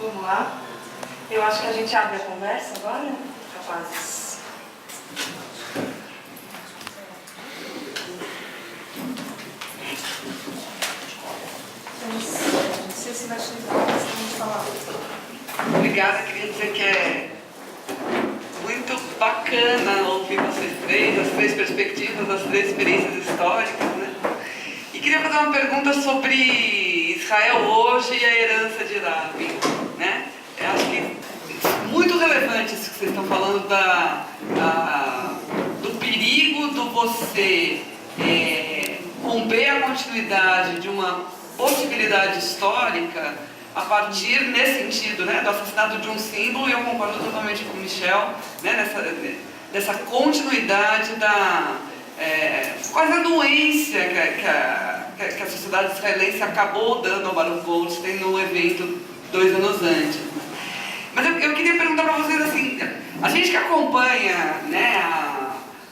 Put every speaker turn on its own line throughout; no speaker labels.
Vamos lá. Eu acho que a gente abre a conversa agora, rapazes. Não sei se vai chegar a falar.
Obrigada, queria dizer que é muito bacana ouvir vocês três, as três perspectivas, as três experiências históricas, né? E queria fazer uma pergunta sobre Israel hoje e a herança de Rabin, né? Eu acho que é muito relevante isso que vocês estão falando do perigo do você romper a continuidade de uma possibilidade histórica a partir, nesse sentido, né, do assassinato de um símbolo, e eu concordo totalmente com o Michel, né, dessa continuidade da quase a anuência que a sociedade israelense acabou dando ao Baruch Goldstein no evento 2 anos antes. Mas eu queria perguntar para vocês assim, a gente que acompanha, né,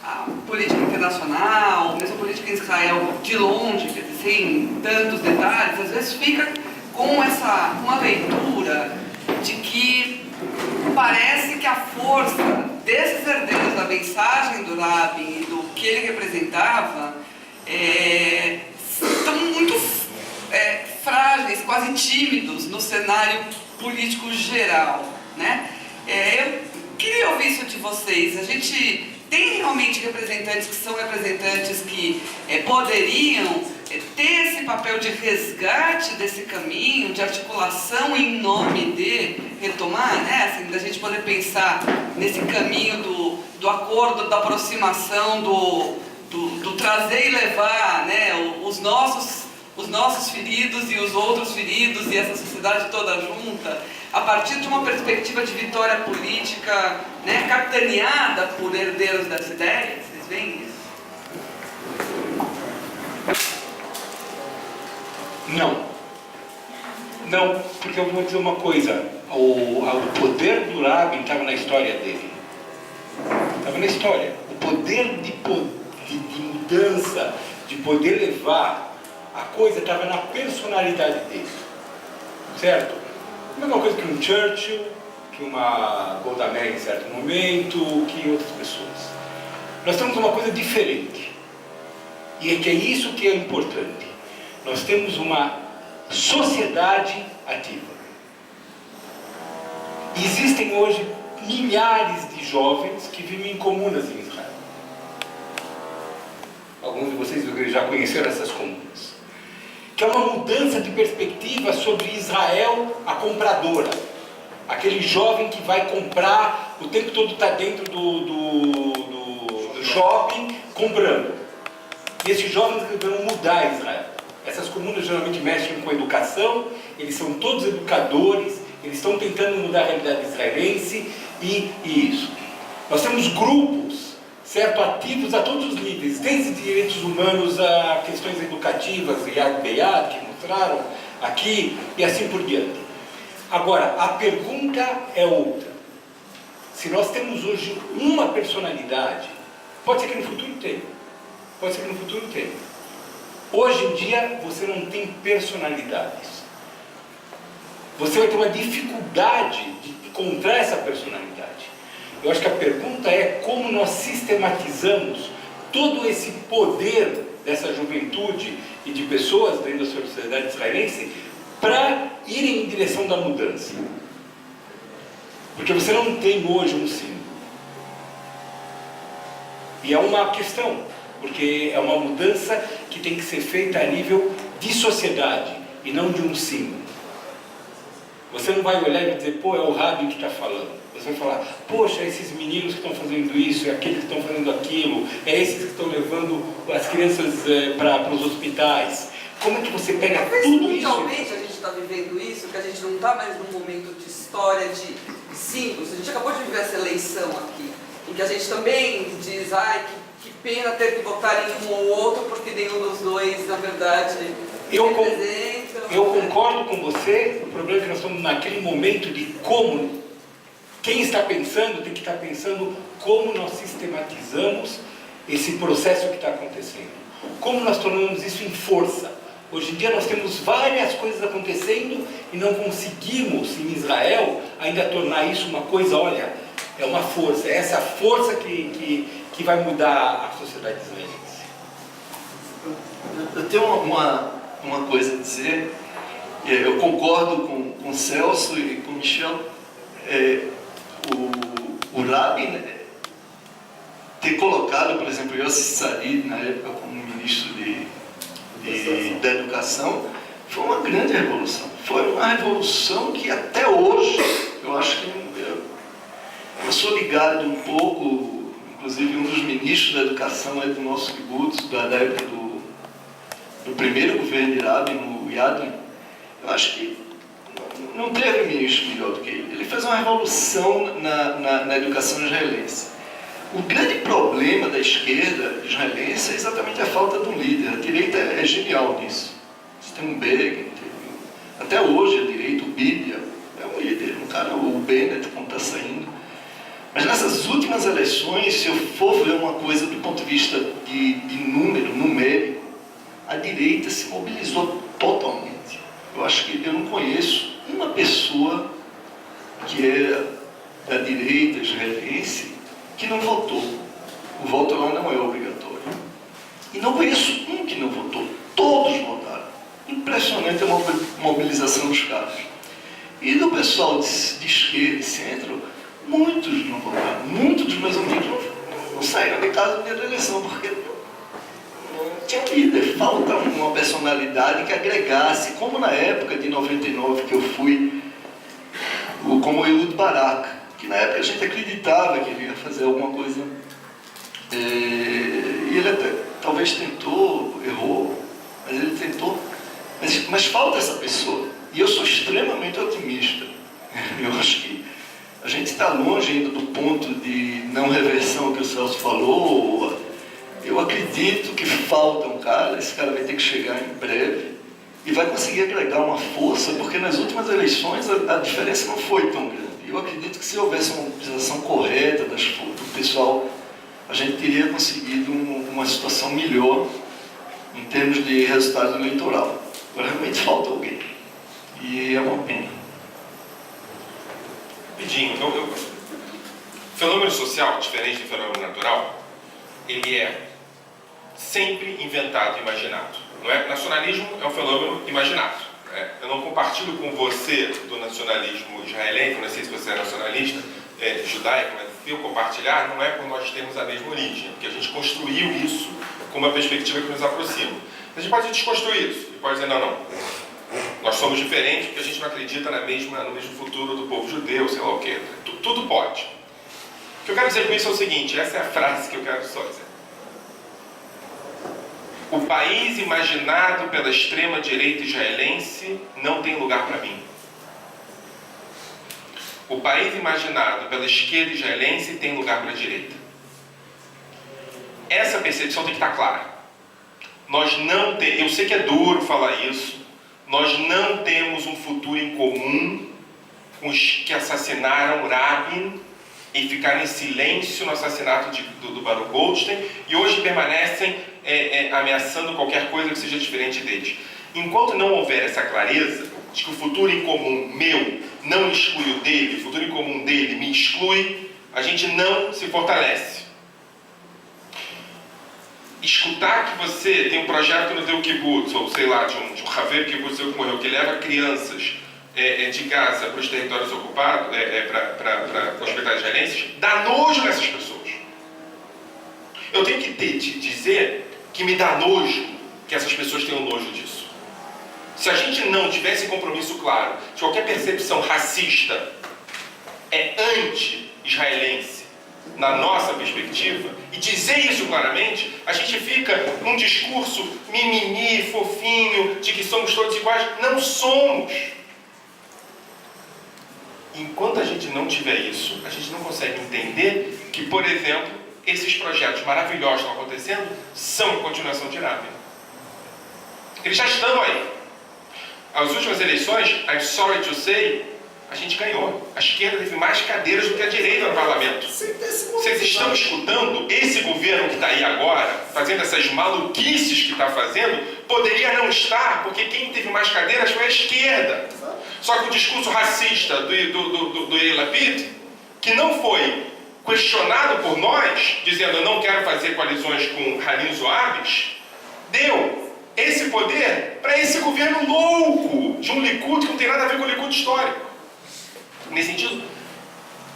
a política internacional, mesmo a política em Israel de longe, sem tantos detalhes, às vezes fica com uma leitura de que parece que a força desses herdeiros da mensagem do Rabin e do que ele representava estão muito frágeis, quase tímidos no cenário político geral, né? Eu queria ouvir isso de vocês. A gente tem realmente representantes que são representantes que poderiam ter esse papel de resgate desse caminho, de articulação em nome de retomar, né? Assim, da gente poder pensar nesse caminho do acordo, da aproximação, do trazer e levar, né? Os nossos feridos e os outros feridos e essa sociedade toda junta, a partir de uma perspectiva de vitória política, né? Capitaneada por herdeiros dessa ideia. Vocês veem isso?
Não, porque eu vou dizer uma coisa, o poder do Rabin estava na história dele, estava na história, o poder de mudança, de poder levar a coisa estava na personalidade dele, certo? A mesma coisa que um Churchill, que uma Golda Meir em certo momento, que outras pessoas. Nós temos uma coisa diferente, e é isso que é importante. Nós temos uma sociedade ativa. Existem hoje milhares de jovens que vivem em comunas em Israel. Alguns de vocês já conheceram essas comunas. Que é uma mudança de perspectiva sobre Israel, a compradora. Aquele jovem que vai comprar, o tempo todo está dentro do shopping, comprando. E esses jovens vão mudar Israel. Essas comunas geralmente mexem com educação, eles são todos educadores, eles estão tentando mudar a realidade israelense e isso. Nós temos grupos, certo, ativos a todos os níveis, desde direitos humanos a questões educativas, Yad Beyad, que mostraram aqui, e assim por diante. Agora, a pergunta é outra. Se nós temos hoje uma personalidade, pode ser que no futuro tenha, pode ser que no futuro tenha. Hoje em dia, você não tem personalidades. Você vai ter uma dificuldade de encontrar essa personalidade. Eu acho que a pergunta é como nós sistematizamos todo esse poder dessa juventude e de pessoas dentro da sociedade israelense para irem em direção da mudança. Porque você não tem hoje um símbolo. E é uma questão. Porque é uma mudança que tem que ser feita a nível de sociedade e não de um símbolo. Você não vai olhar e dizer, pô, é o Rabin que está falando. Você vai falar, poxa, esses meninos que estão fazendo isso, é aqueles que estão fazendo aquilo, é esses que estão levando as crianças para os hospitais. Como é que você pega tudo isso?
Mundialmente a gente está vivendo isso, que a gente não está mais num momento de história, de símbolos. A gente acabou de viver essa eleição aqui, em que a gente também diz, que pena ter que votar em um ou outro, porque nenhum dos dois, na verdade, representam.
Eu concordo com você, o problema é que nós estamos naquele momento de como, quem está pensando tem que estar pensando como nós sistematizamos esse processo que está acontecendo. Como nós tornamos isso em força. Hoje em dia nós temos várias coisas acontecendo e não conseguimos, em Israel, ainda tornar isso uma coisa, olha, é uma força, é essa força que vai mudar a sociedade israelense.
Eu tenho uma coisa a dizer, eu concordo com o Celso e com o Michel. O Rabin ter colocado, por exemplo, Yossi Sarid na época como ministro da Educação foi uma grande revolução. Foi uma revolução que até hoje, eu acho que eu sou ligado um pouco, inclusive um dos ministros da Educação é do nosso kibbutz, da época do primeiro governo de Rabin, no Yadlin. Eu acho que não teve ministro melhor do que ele. Ele fez uma revolução na educação israelense. O grande problema da esquerda israelense é exatamente a falta de um líder. A direita é genial nisso. Você tem um Begin, até hoje a direita, o Bibi é um líder, um cara, o Bennett, como está saindo. Mas nessas últimas eleições, se eu for ver uma coisa do ponto de vista de número, numérico, a direita se mobilizou totalmente. Eu acho que eu não conheço uma pessoa que era da direita israelense que não votou. O voto lá não é obrigatório. E não conheço um que não votou. Todos votaram. Impressionante a mobilização dos caras. E do pessoal de esquerda e centro, muitos não votaram. Muitos dos meus amigos não saíram de casa no dia da eleição, porque não tinha líder. Falta uma personalidade que agregasse, como na época de 99 que eu fui, como Ehud Barak, que na época a gente acreditava que ele ia fazer alguma coisa. E ele até talvez tentou, errou, mas ele tentou. Mas falta essa pessoa. E eu sou extremamente otimista. Eu acho que a gente está longe ainda do ponto de não reversão que o Celso falou. Eu acredito que falta um cara, esse cara vai ter que chegar em breve e vai conseguir agregar uma força, porque nas últimas eleições a diferença não foi tão grande. Eu acredito que se houvesse uma mobilização correta do pessoal, a gente teria conseguido uma situação melhor em termos de resultado eleitoral. Agora realmente falta alguém. E é uma pena.
Rapidinho, fenômeno social, diferente do fenômeno natural, ele é sempre inventado e imaginado. Não é? Nacionalismo é um fenômeno imaginado. Eu não compartilho com você do nacionalismo israelense, não sei se você é nacionalista judaico, mas se eu compartilhar, não é por nós termos a mesma origem, porque a gente construiu isso com uma perspectiva que nos aproxima. A gente pode desconstruir isso, e pode dizer, não, nós somos diferentes porque a gente não acredita no mesmo futuro do povo judeu, sei lá o quê. Tudo pode. O que eu quero dizer com isso é o seguinte, essa é a frase que eu quero só dizer. O país imaginado pela extrema-direita israelense não tem lugar para mim. O país imaginado pela esquerda israelense tem lugar para a direita. Essa percepção tem que estar clara. Eu sei que é duro falar isso, nós não temos um futuro em comum com os que assassinaram Rabin e ficaram em silêncio no assassinato do Baruch Goldstein e hoje permanecem ameaçando qualquer coisa que seja diferente deles. Enquanto não houver essa clareza de que o futuro em comum meu não exclui o dele, o futuro em comum dele me exclui, a gente não se fortalece. Escutar que você tem um projeto no teu kibbutz, ou sei lá, de um Haver kibbutz que morreu, que leva crianças de Gaza para os territórios ocupados, para hospitais israelenses, dá nojo nessas pessoas. Eu tenho que te dizer que me dá nojo que essas pessoas tenham nojo disso. Se a gente não tivesse compromisso claro de qualquer percepção racista é anti-israelense na nossa perspectiva, e dizer isso claramente, a gente fica num discurso mimimi, fofinho, de que somos todos iguais. Não somos. Enquanto a gente não tiver isso, a gente não consegue entender que, por exemplo, esses projetos maravilhosos que estão acontecendo são continuação de Rabin. Eles já estão aí. As últimas eleições, I'm sorry to say, A gente ganhou. A esquerda teve mais cadeiras do que a direita no parlamento. Vocês estão escutando? Esse governo que está aí agora, fazendo essas maluquices que está fazendo, poderia não estar, porque quem teve mais cadeiras foi a esquerda. Só que o discurso racista do Yair Lapid, que não foi questionado por nós, dizendo eu não quero fazer coalizões com Harim Zoabis, deu esse poder para esse governo louco de um Likud que não tem nada a ver com o Likud histórico. Nesse sentido,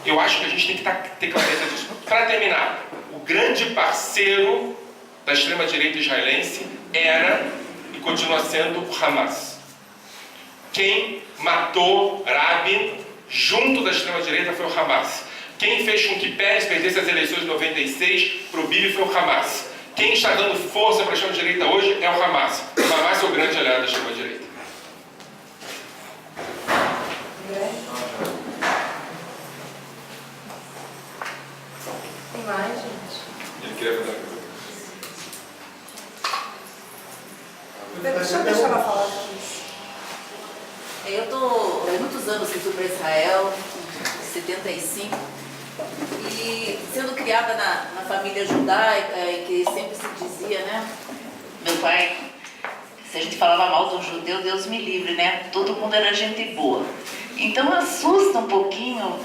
eu acho que a gente tem que ter clareza disso. Para terminar, o grande parceiro da extrema-direita israelense era e continua sendo o Hamas. Quem matou Rabin junto da extrema-direita foi o Hamas. Quem fez com que Pérez perdesse as eleições de 96 para o Bibi foi o Hamas. Quem está dando força para a extrema-direita hoje é o Hamas. O Hamas é o grande aliado da extrema-direita.
Tem mais, gente?
Ele queria fazer
Deixa ela falar disso.
Eu estou há muitos anos que fui para Israel, em 75, e sendo criada na família judaica, e que sempre se dizia, né? Meu pai, se a gente falava mal de um judeu, Deus me livre, né? Todo mundo era gente boa. Então assusta um pouquinho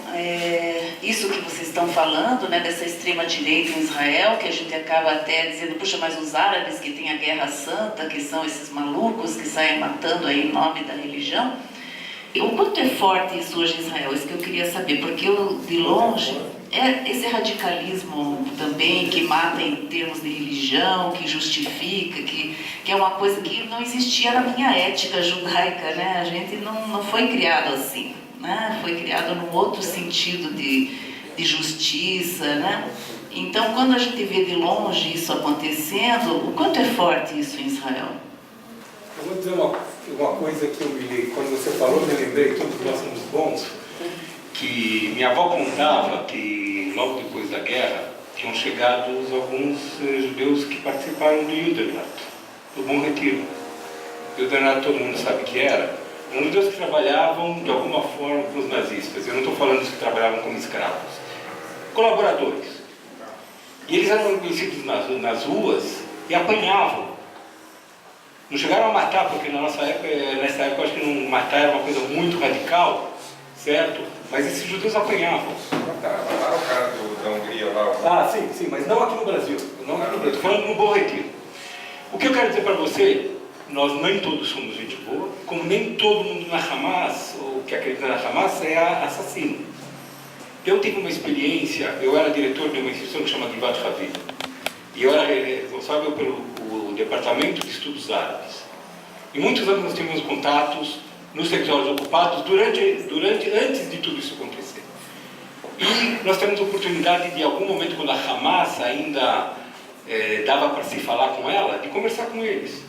isso que vocês estão falando, né? Dessa extrema direita em Israel, que a gente acaba até dizendo, puxa, mas os árabes que têm a Guerra Santa, que são esses malucos que saem matando aí em nome da religião. O quanto é forte isso hoje em Israel? Isso que eu queria saber, porque eu, de longe, é esse radicalismo também que mata em termos de religião, que justifica, que é uma coisa que não existia na minha ética judaica, né? A gente não foi criado assim, né? Foi criado num outro sentido de justiça, né? Então, quando a gente vê de longe isso acontecendo, o quanto é forte isso em Israel?
Eu vou dizer uma coisa que quando você falou, eu me lembrei, todos nós somos bons, que minha avó contava que logo depois da guerra tinham chegado alguns judeus que participaram do Judenrat, do Bom Retiro. O Judenrat todo mundo sabe que era. Eram judeus que trabalhavam de alguma forma para os nazistas. Eu não estou falando dos que trabalhavam como escravos. Colaboradores. E eles eram conhecidos nas ruas e apanhavam. Não chegaram a matar, porque nessa época eu acho que não matar era uma coisa muito radical, certo? Mas esses judeus apanhavam.
Mataram o cara da Hungria lá.
Ah, sim, mas não aqui no Brasil. Não aqui no Brasil, estou falando no Bom Retiro. O que eu quero dizer para você, nós nem todos somos gente boa, como nem todo mundo na Hamas, ou que acredita na Hamas, é assassino. Eu tive uma experiência, eu era diretor de uma instituição que chama Givat Haviv. E eu era responsável pelo Departamento de Estudos Árabes. E muitos anos nós tivemos contatos nos territórios ocupados antes de tudo isso acontecer. E nós temos a oportunidade de, em algum momento, quando a Hamas ainda dava para se falar com ela, de conversar com eles.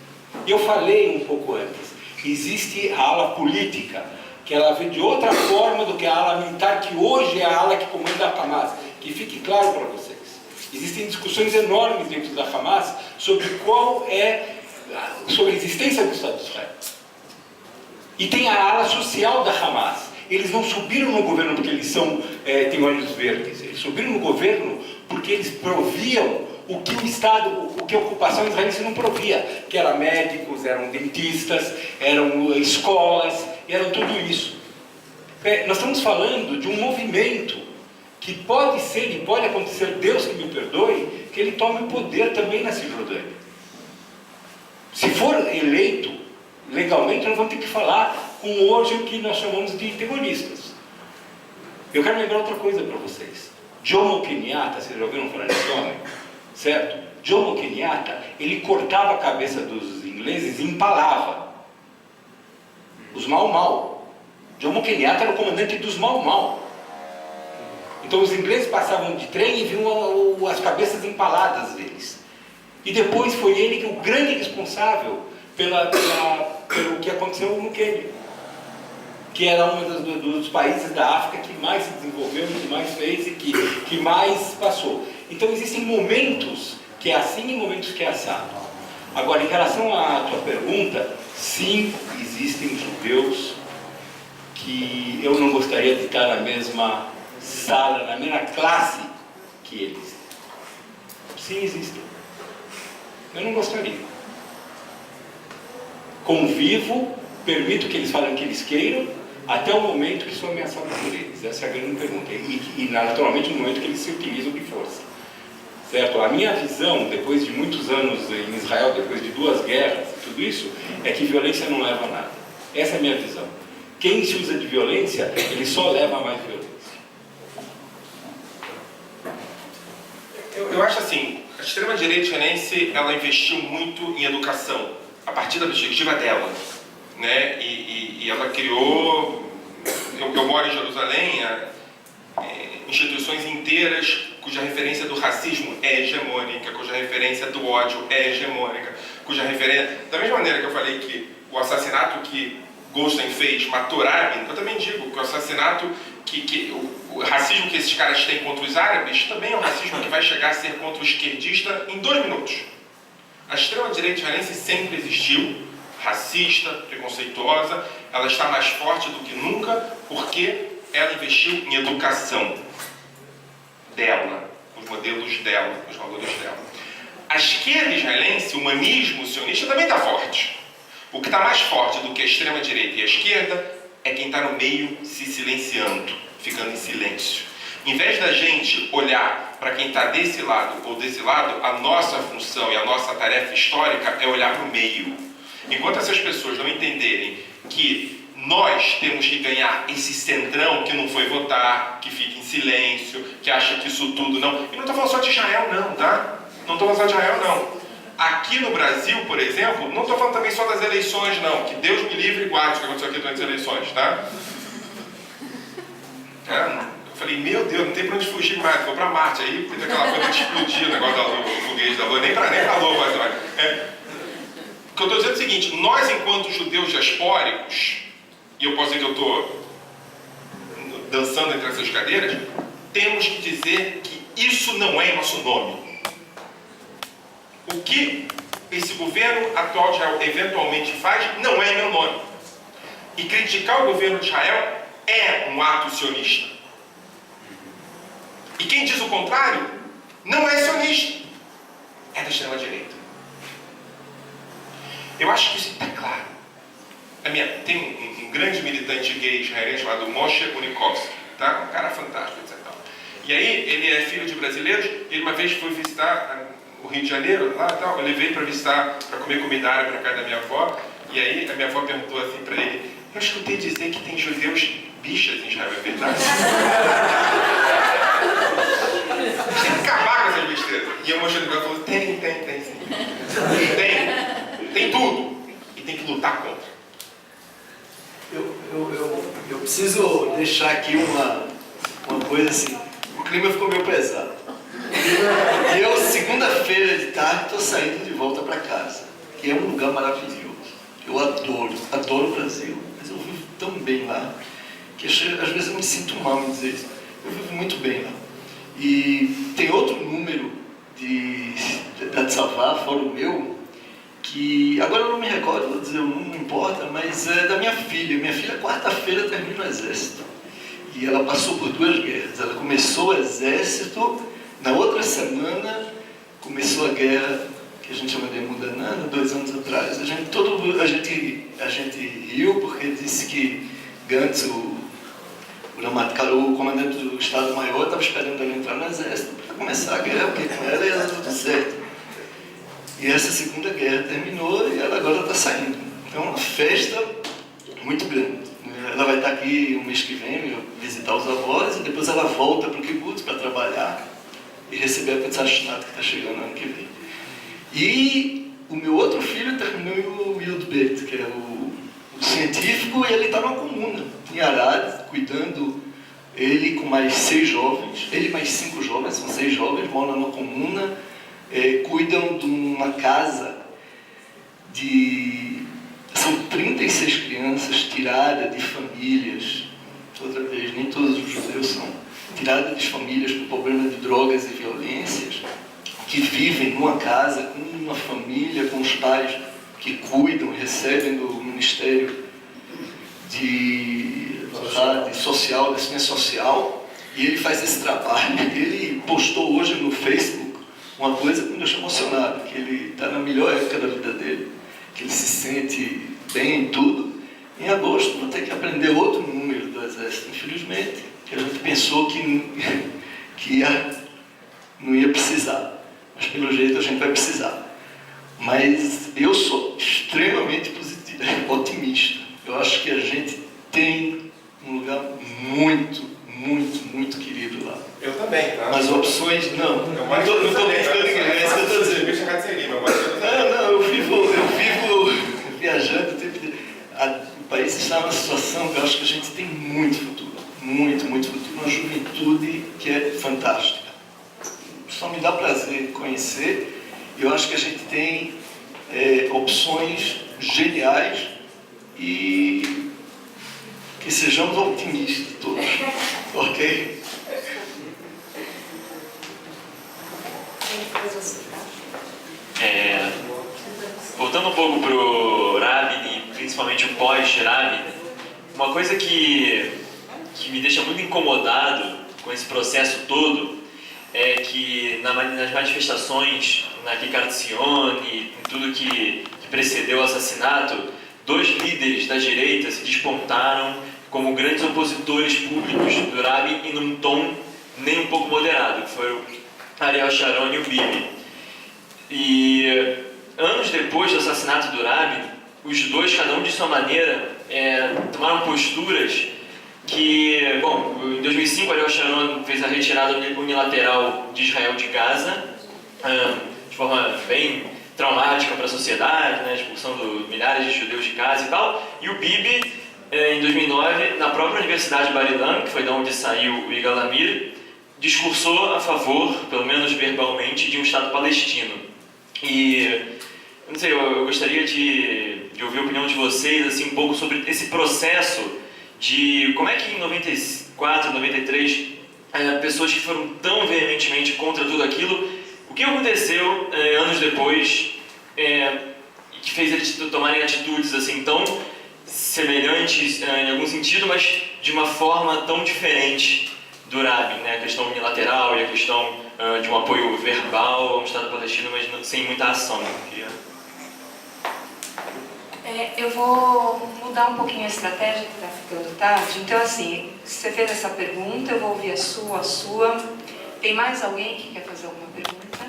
E eu falei um pouco antes, existe a ala política, que ela vê de outra forma do que a ala militar, que hoje é a ala que comanda a Hamas. Que fique claro para vocês. Existem discussões enormes dentro da Hamas sobre sobre a existência do Estado de Israel. E tem a ala social da Hamas. Eles não subiram no governo porque eles têm olhos verdes. Eles subiram no governo porque eles proviam o que o Estado, o que a ocupação israelense não provia. Que eram médicos, eram dentistas, eram escolas, eram tudo isso. Nós estamos falando de um movimento que pode ser e pode acontecer, Deus que me perdoe, que ele tome o poder também na Cisjordânia. Se for eleito, legalmente, nós vamos ter que falar com hoje o que nós chamamos de terroristas. Eu quero lembrar outra coisa para vocês. Jomo Kenyatta, vocês já ouviram falar desse homem? Certo? Jomo Kenyatta, ele cortava a cabeça dos ingleses e empalava. Os Mau. Jomo Kenyatta era o comandante dos Mau. Então os ingleses passavam de trem e viam as cabeças empaladas deles. E depois foi ele que o grande responsável pelo que aconteceu no Quênia, que era um dos países da África que mais se desenvolveu, que mais fez e que mais passou. Então existem momentos que é assim e momentos que é assado. Agora, em relação à tua pergunta, sim, existem judeus que eu não gostaria de estar na mesma sala, na mesma classe que eles. Sim, existem. Eu não gostaria. Convivo, permito que eles falem o que eles queiram, até o momento que sou ameaçado por eles. Essa é a grande pergunta. E naturalmente no momento que eles se utilizam de força. Certo? A minha visão, depois de muitos anos em Israel, depois de 2 guerras, tudo isso, é que violência não leva a nada. Essa é a minha visão. Quem se usa de violência, ele só leva a mais violência.
Eu acho assim, a extrema-direita israelense, ela investiu muito em educação, a partir da perspectiva dela, né? E ela criou, eu moro em Jerusalém, instituições inteiras cuja referência do racismo é hegemônica, cuja referência do ódio é hegemônica, cuja referência... Da mesma maneira que eu falei que o assassinato que Goldstein fez matou Rabin, eu também digo que o assassinato, o racismo que esses caras têm contra os árabes também é um racismo que vai chegar a ser contra o esquerdista em 2 minutos. A extrema-direita israelense sempre existiu, racista, preconceituosa, ela está mais forte do que nunca porque ela investiu em educação dela, os modelos dela, os valores dela. A esquerda israelense, o humanismo sionista também está forte. O que está mais forte do que a extrema-direita e a esquerda é quem está no meio se silenciando, ficando em silêncio. Em vez da gente olhar para quem está desse lado ou desse lado, a nossa função e a nossa tarefa histórica é olhar para o meio. Enquanto essas pessoas não entenderem que nós temos que ganhar esse centrão que não foi votar, que fica em silêncio, que acha que isso tudo não... E não estou falando só de Israel não, tá? Não estou falando só de Israel não. Aqui no Brasil, por exemplo, não estou falando também só das eleições não, que Deus me livre e guarde o que aconteceu aqui durante as eleições, tá? Eu falei, meu Deus, não tem para onde fugir mais, vou para Marte. Aí teve aquela coisa de explodir o negócio da Lua, o foguete da Lua, nem para a Lua, mas olha. O que eu estou dizendo é o seguinte, nós enquanto judeus diaspóricos, e eu posso dizer que eu estou dançando entre essas cadeiras, temos que dizer que isso não é nosso nome. O que esse governo atual de Israel eventualmente faz não é meu nome. E criticar o governo de Israel é um ato sionista. E quem diz o contrário não é sionista, é da extrema-direita. Eu acho que isso está claro. Tem um grande militante gay israelense chamado Moshe Unikovsky, tá? Um cara fantástico, etc. E aí, ele é filho de brasileiros, ele uma vez foi visitar o Rio de Janeiro, lá e tal, eu levei para visitar, para comer comida árabe na casa da minha avó, e aí a minha avó perguntou assim para ele, eu escutei dizer que tem judeus bichas em Israel, é verdade? Tem que acabar com essas besteiras. E eu mostrei o negócio e falou, tem sim. Tem tudo. E tem que lutar contra.
Eu preciso deixar aqui uma coisa assim, o clima ficou meio pesado. E eu, segunda-feira de tarde, estou saindo de volta para casa, que é um lugar maravilhoso. Eu adoro o Brasil, mas eu vivo tão bem lá, que às vezes eu me sinto mal em dizer isso. Eu vivo muito bem lá. E tem outro número da Tzavá, fora o meu, que agora eu não me recordo, vou dizer, não importa, mas é da minha filha. Minha filha, quarta-feira, termina o exército. E ela passou por 2 guerras. Ela começou o exército, na outra semana começou a guerra que a gente chama de Mudanana, 2 anos atrás. A gente riu porque disse que Gantz, o comandante do Estado-Maior, estava esperando ela entrar no exército para começar a guerra, porque com ela ia dar tudo certo. E essa segunda guerra terminou e ela agora está saindo. Então é uma festa muito grande. Ela vai estar aqui o mês que vem, visitar os avós, e depois ela volta para o kibbutz para trabalhar e receber a Petzashnat que está chegando ano que vem. E o meu outro filho terminou o Yud-Bet, que é o científico, e ele está numa comuna, em Arad, cuidando, ele com mais 6 jovens, ele mais 5 jovens, são 6 jovens, moram numa comuna, cuidam de uma casa são 36 crianças tiradas de famílias, outra vez, nem todos os judeus são, tiradas de famílias por problema de drogas e violências, que vivem numa casa, com uma família, com os pais que cuidam, recebem do Ministério de rádio social, de assistência social, e ele faz esse trabalho. Ele postou hoje no Facebook uma coisa que me deixou emocionado, que ele está na melhor época da vida dele, que ele se sente bem em tudo. Em agosto vou ter que aprender outro número do Exército, infelizmente, que a gente pensou que não ia precisar, mas pelo jeito a gente vai precisar. Mas eu sou extremamente positivo, otimista. Eu acho que a gente tem um lugar muito, muito, muito querido lá.
Eu também, tá?
As opções, não. Não estou brincando, é isso que eu estou dizendo. Não, eu vivo viajando o tempo inteiro. O país está numa situação que eu acho que a gente tem muito futuro. Muito, muito futuro. Uma juventude que é fantástica. Só me dá prazer conhecer. Eu acho que a gente tem opções geniais e que sejamos otimistas todos. Ok?
Voltando um pouco para o Rabin e principalmente o pós-Rabin, uma coisa que me deixa muito incomodado com esse processo todo é que nas manifestações, na Kikar-Tzion, em tudo que precedeu o assassinato, 2 líderes da direita se despontaram como grandes opositores públicos do Rabin e num tom nem um pouco moderado, que foi o Ariel Sharon e o Bibi. E anos depois do assassinato do Rabin, os dois, cada um de sua maneira, tomaram posturas que, bom, em 2005 Ariel Sharon fez a retirada unilateral de Israel de Gaza, de forma bem traumática para a sociedade, né, expulsão de milhares de judeus de Gaza e tal, e o Bibi, em 2009, na própria Universidade de Bar-Ilan, que foi de onde saiu o Yigal Amir, discursou a favor, pelo menos verbalmente, de um Estado palestino. E, não sei, eu gostaria de ouvir a opinião de vocês, assim, um pouco sobre esse processo de como é que em 94, 93, pessoas que foram tão veementemente contra tudo aquilo, o que aconteceu anos depois que fez eles tomarem atitudes assim tão semelhantes em algum sentido, mas de uma forma tão diferente do Rabin, né? A questão unilateral e a questão de um apoio verbal ao Estado palestino, mas sem muita ação.
Eu vou mudar um pouquinho a estratégia, que está ficando tarde. Então, assim, você fez essa pergunta, eu vou ouvir a sua. Tem mais alguém que quer fazer alguma pergunta?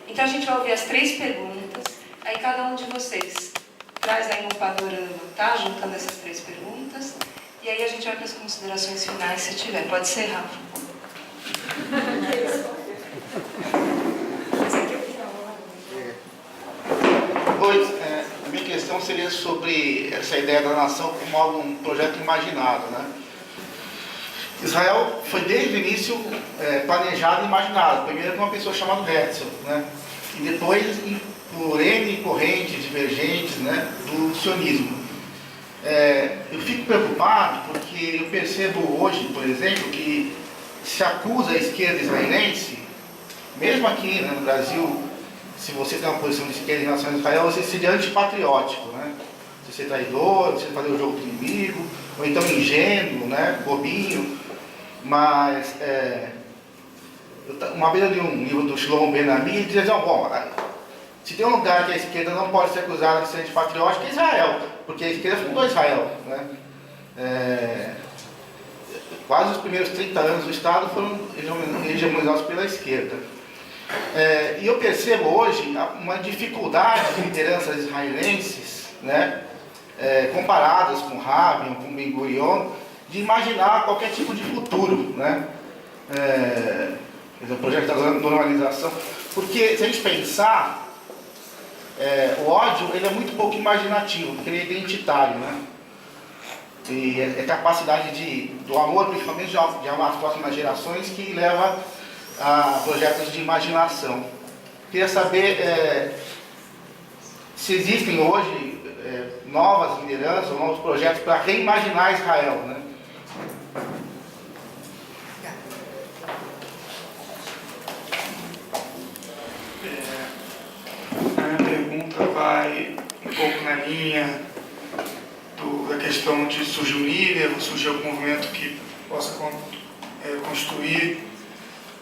Então, a gente vai ouvir as 3 perguntas. Aí, cada um de vocês traz aí um panorama, tá? Juntando essas 3 perguntas. E aí, a gente vai para as considerações finais, se tiver. Pode ser, Rafa.
A minha questão seria sobre essa ideia da nação como um projeto imaginado, né? Israel foi desde o início planejado e imaginado, primeiro por uma pessoa chamada Herzl, né? E depois por N correntes divergentes, né, do sionismo. Eu fico preocupado porque eu percebo hoje, por exemplo, que se acusa a esquerda israelense, mesmo aqui, né, no Brasil, se você tem uma posição de esquerda em relação a Israel, você seria antipatriótico, né? Você ser traidor, você fazer o jogo do inimigo, ou então ingênuo, né, bobinho. Mas uma vez eu li um livro do Shlomo Ben-Ami e dizia, bom, se tem um lugar que a esquerda não pode ser acusada de ser antipatriótica, é Israel, porque a esquerda fundou Israel, né? Quase os primeiros 30 anos do Estado foram hegemonizados pela esquerda. E eu percebo hoje uma dificuldade de lideranças israelenses, né, comparadas com Rabin, com Ben-Gurion, de imaginar qualquer tipo de futuro, né? O projeto da normalização. Porque, se a gente pensar, o ódio ele é muito pouco imaginativo, porque ele é identitário, né? E é capacidade do amor, principalmente de amar as próximas gerações, que leva a projetos de imaginação. Queria saber se existem hoje novas lideranças ou novos projetos para reimaginar Israel, né?
A minha pergunta vai um pouco na linha da da questão de surgir um líder, surgir algum movimento que possa construir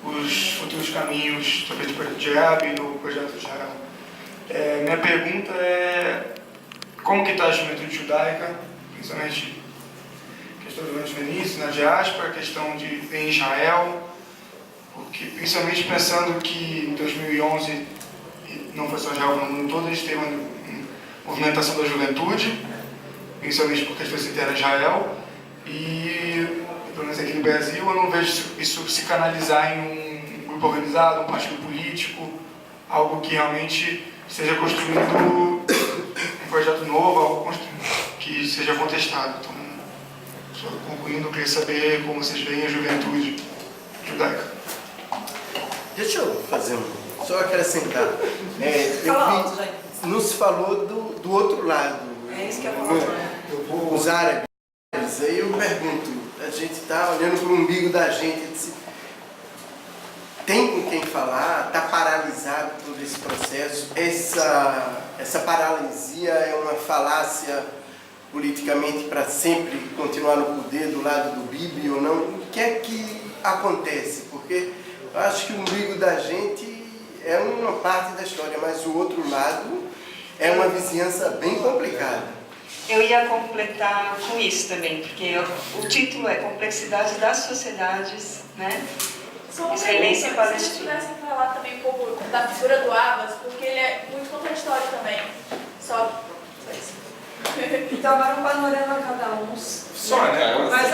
os futuros caminhos sobre o projeto de Erabi e no projeto de Israel. Minha pergunta é como que está a juventude judaica, principalmente a questão do movimento feminista, na diáspora, a questão de em Israel, porque principalmente pensando que em 2011, não foi só Israel, no mundo todo, a gente teve uma movimentação da juventude, principalmente por questões internas de Israel, e pelo menos aqui no Brasil eu não vejo isso se canalizar em um grupo organizado, um partido político, algo que realmente seja construído um projeto novo, algo que seja contestado. Então, só concluindo, eu queria saber como vocês veem a juventude judaica.
Deixa eu fazer só acrescentar. Nos falou do outro lado.
É isso que eu falo.
Os árabes. Aí eu pergunto, a gente está olhando para o umbigo da gente, tem com quem falar, está paralisado todo esse processo, essa paralisia é uma falácia politicamente para sempre continuar no poder do lado do Bibi ou não? O que é que acontece? Porque eu acho que o umbigo da gente é uma parte da história, mas o outro lado é uma vizinhança bem complicada.
Eu ia completar com isso também, porque o título é Complexidade das Sociedades, né? Israelense e
Se
palestina.
vocês pudessem falar também um pouco da figura do Abbas, porque ele é muito contraditório também. Só isso.
Então agora um panorama cada um.
Só, né?
Mas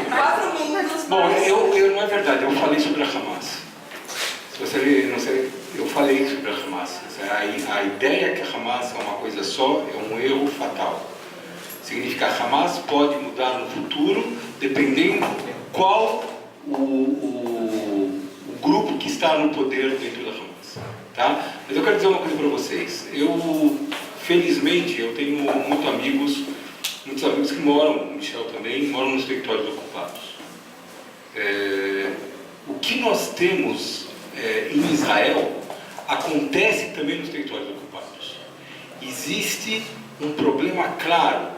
4 minutos.
Bom, eu não é verdade, eu falei sobre a Hamas. Se você não sei, eu falei sobre a Hamas. A ideia que a Hamas é uma coisa só é um erro fatal. Significa que a Hamas pode mudar no futuro dependendo qual o grupo que está no poder dentro da Hamas. Tá? Mas eu quero dizer uma coisa para vocês. Felizmente, eu tenho muitos amigos que moram, o Michel também, moram nos territórios ocupados. O que nós temos em Israel acontece também nos territórios ocupados. Existe um problema claro,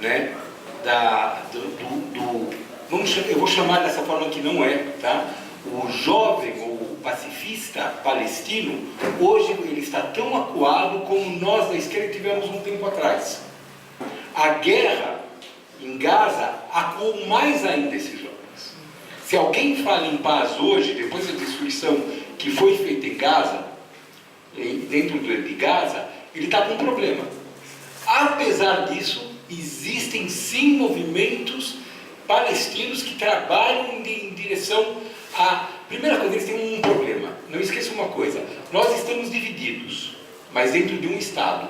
né, eu vou chamar dessa forma que não é, tá? O jovem ou o pacifista palestino, hoje ele está tão acuado como nós da esquerda tivemos um tempo atrás. A guerra em Gaza acuou mais ainda esses jovens. Se alguém fala em paz hoje, depois da destruição que foi feita em Gaza, dentro de Gaza, ele está com um problema. Apesar disso, existem sim movimentos palestinos que trabalham em direção a... Primeira coisa, eles têm um problema. Não esqueça uma coisa, nós estamos divididos, mas dentro de um Estado.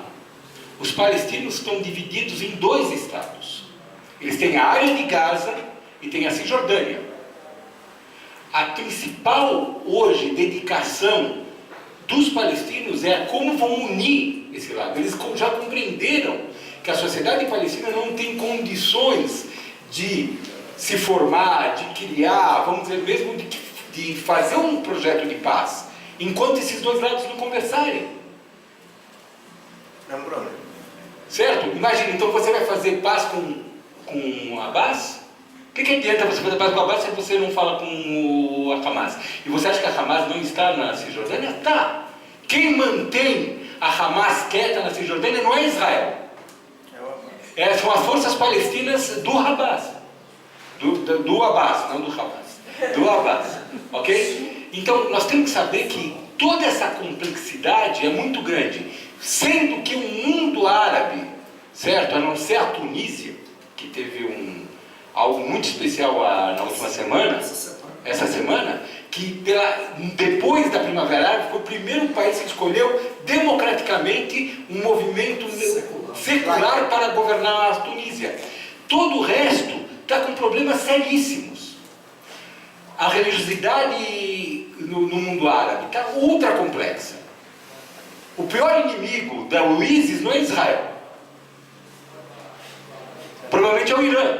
Os palestinos estão divididos em 2 estados. Eles têm a área de Gaza e têm a Cisjordânia. A principal, hoje, dedicação dos palestinos é como vão unir esse lado. Eles já compreenderam que a sociedade palestina não tem condições de se formar, de criar, vamos dizer mesmo, de fazer um projeto de paz, enquanto esses 2 lados não conversarem.
É um problema.
Certo? Imagina, então você vai fazer paz com Abbas? O que adianta você fazer paz com Abbas se você não fala com a Hamas? E você acha que a Hamas não está na Cisjordânia? Tá! Quem mantém a Hamas quieta na Cisjordânia não é Israel. São as forças palestinas do Abbas. Do Abbas, não do Hamas. Do Abbas. Ok? Então, nós temos que saber que toda essa complexidade é muito grande. Sendo que o mundo árabe, certo? A não ser a Tunísia, que teve algo muito especial na última semana, essa semana, que depois da Primavera Árabe foi o primeiro país que escolheu democraticamente um movimento secular para governar a Tunísia. Todo o resto está com problemas seríssimos. A religiosidade no mundo árabe está ultra complexa. O pior inimigo da ISIS não é Israel. Provavelmente é o Irã.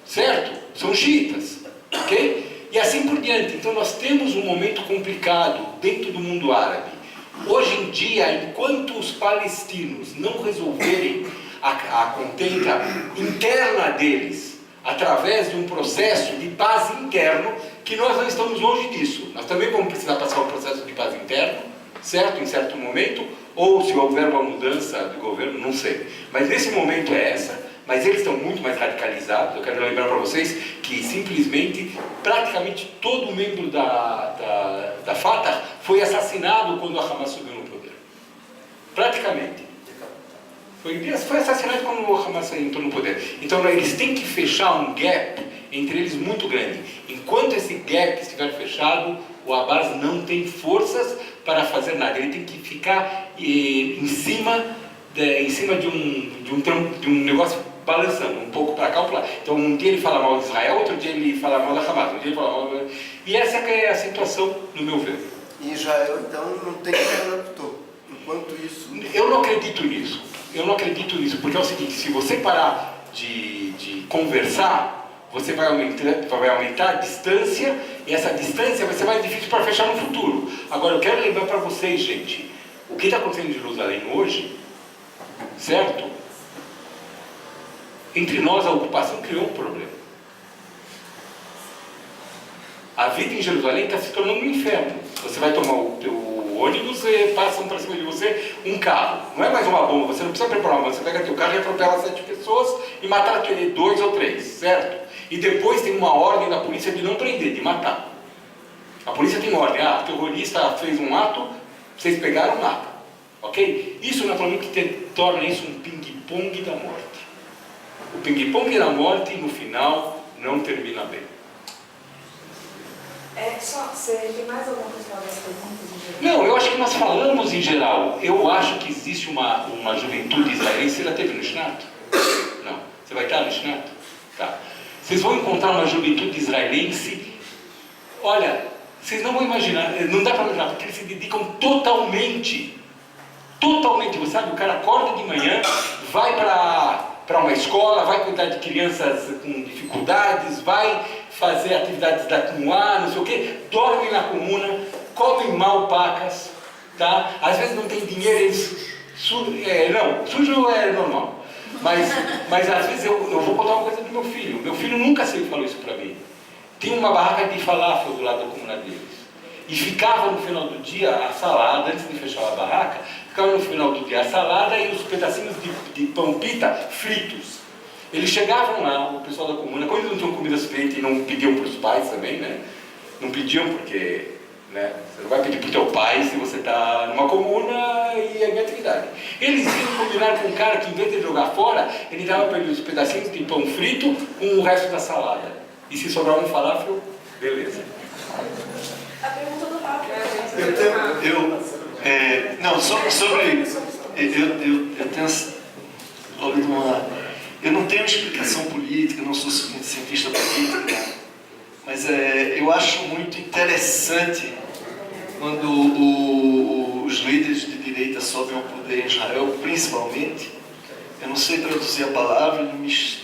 Certo? São xiitas. Ok? E assim por diante. Então nós temos um momento complicado dentro do mundo árabe. Hoje em dia, enquanto os palestinos não resolverem a contenda interna deles, através de um processo de paz interno, que nós não estamos longe disso. Nós também vamos precisar passar um processo de paz interno, certo? Em certo momento, ou se houver uma mudança de governo, não sei. Mas nesse momento é essa. Mas eles estão muito mais radicalizados. Eu quero lembrar para vocês que simplesmente, praticamente todo membro da Fatah foi assassinado quando a Hamas subiu no poder. Praticamente. Foi assassinado quando o Hamas entrou no poder. Então eles têm que fechar um gap entre eles muito grande. Enquanto esse gap estiver fechado, o Abbas não tem forças para fazer nada. Ele tem que ficar em cima de um negócio balançando, um pouco para cá ou para lá. Então um dia ele fala mal de Israel, outro dia ele fala mal da Hamas, outro dia ele fala mal... E essa é a situação, no meu ver.
Em Israel, então, não tem interlocutor. Enquanto isso...
Eu não acredito nisso. Eu não acredito nisso, porque é o seguinte, se você parar de conversar, você vai aumentar a distância, e essa distância vai ser mais difícil para fechar no futuro. Agora, eu quero lembrar para vocês, gente, o que está acontecendo em Jerusalém hoje, certo? Entre nós, a ocupação criou um problema. A vida em Jerusalém está se tornando um inferno. Você vai tomar o teu ônibus e passam para cima de você um carro. Não é mais uma bomba, você não precisa preparar uma bomba. Você pega teu carro e atropela 7 pessoas e matar 2 ou 3, certo? E depois tem uma ordem da polícia de não prender, de matar. A polícia tem ordem, o terrorista fez um ato, vocês pegaram, mata. Ok? Isso naturalmente torna isso um ping-pong da morte. O ping-pong da morte, no final, não termina bem.
Você tem mais alguma coisa para as perguntas em geral?
Não, eu acho que nós falamos em geral. Eu acho que existe uma juventude israelense. Você já teve no Shnat? Não. Você vai estar no Shnat? Tá. Vocês vão encontrar uma juventude israelense. Olha, vocês não vão imaginar, não dá para imaginar, porque eles se dedicam totalmente, você sabe, o cara acorda de manhã, vai para uma escola, vai cuidar de crianças com dificuldades, vai fazer atividades da Tumuá, não sei o quê, dorme na comuna, comem mal pacas, tá? Às vezes não tem dinheiro, eles... sujo é normal. Mas às vezes eu vou contar uma coisa do meu filho. Meu filho nunca sempre falou isso para mim. Tinha uma barraca de falafel do lado da comuna deles. E ficava no final do dia a salada, antes de fechar a barraca, ficava no final do dia a salada e os pedacinhos de pão pita fritos. Eles chegavam lá, o pessoal da comuna, quando eles não tinham comidas feitas e não pediam para os pais também, né? Não pediam porque, né? Você não vai pedir para o teu pai se você está numa comuna e é minha atividade. Eles iam combinar com um cara que, em vez de jogar fora, ele dava para ele os pedacinhos de pão frito com o resto da salada. E se sobrar um falafel, beleza.
A pergunta do Rafa.
Eu não tenho explicação política, não sou cientista política, mas eu acho muito interessante quando os líderes de direita sobem ao poder em Israel, principalmente, eu não sei traduzir a palavra, eles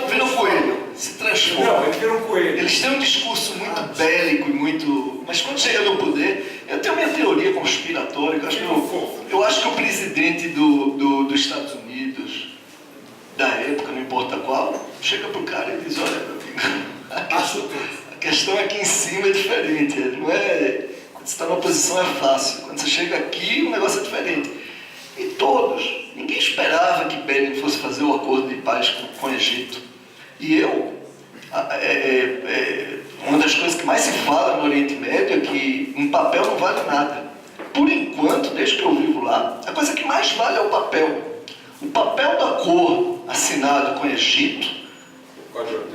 viram coelho, se transformam.
Não, eles viram coelho.
Eles têm um discurso muito bélico e muito... Mas quando chega no poder, eu tenho minha teoria conspiratória, eu acho que o presidente dos Estados Unidos, da época, não importa qual, chega pro cara e diz, olha, meu amigo, a questão aqui em cima é diferente, não é... Quando você está numa posição é fácil, quando você chega aqui o negócio é diferente. E todos, ninguém esperava que Begin fosse fazer o acordo de paz com o Egito. E uma das coisas que mais se fala no Oriente Médio é que um papel não vale nada. Por enquanto, desde que eu vivo lá, a coisa que mais vale é o papel. O papel do acordo assinado com o Egito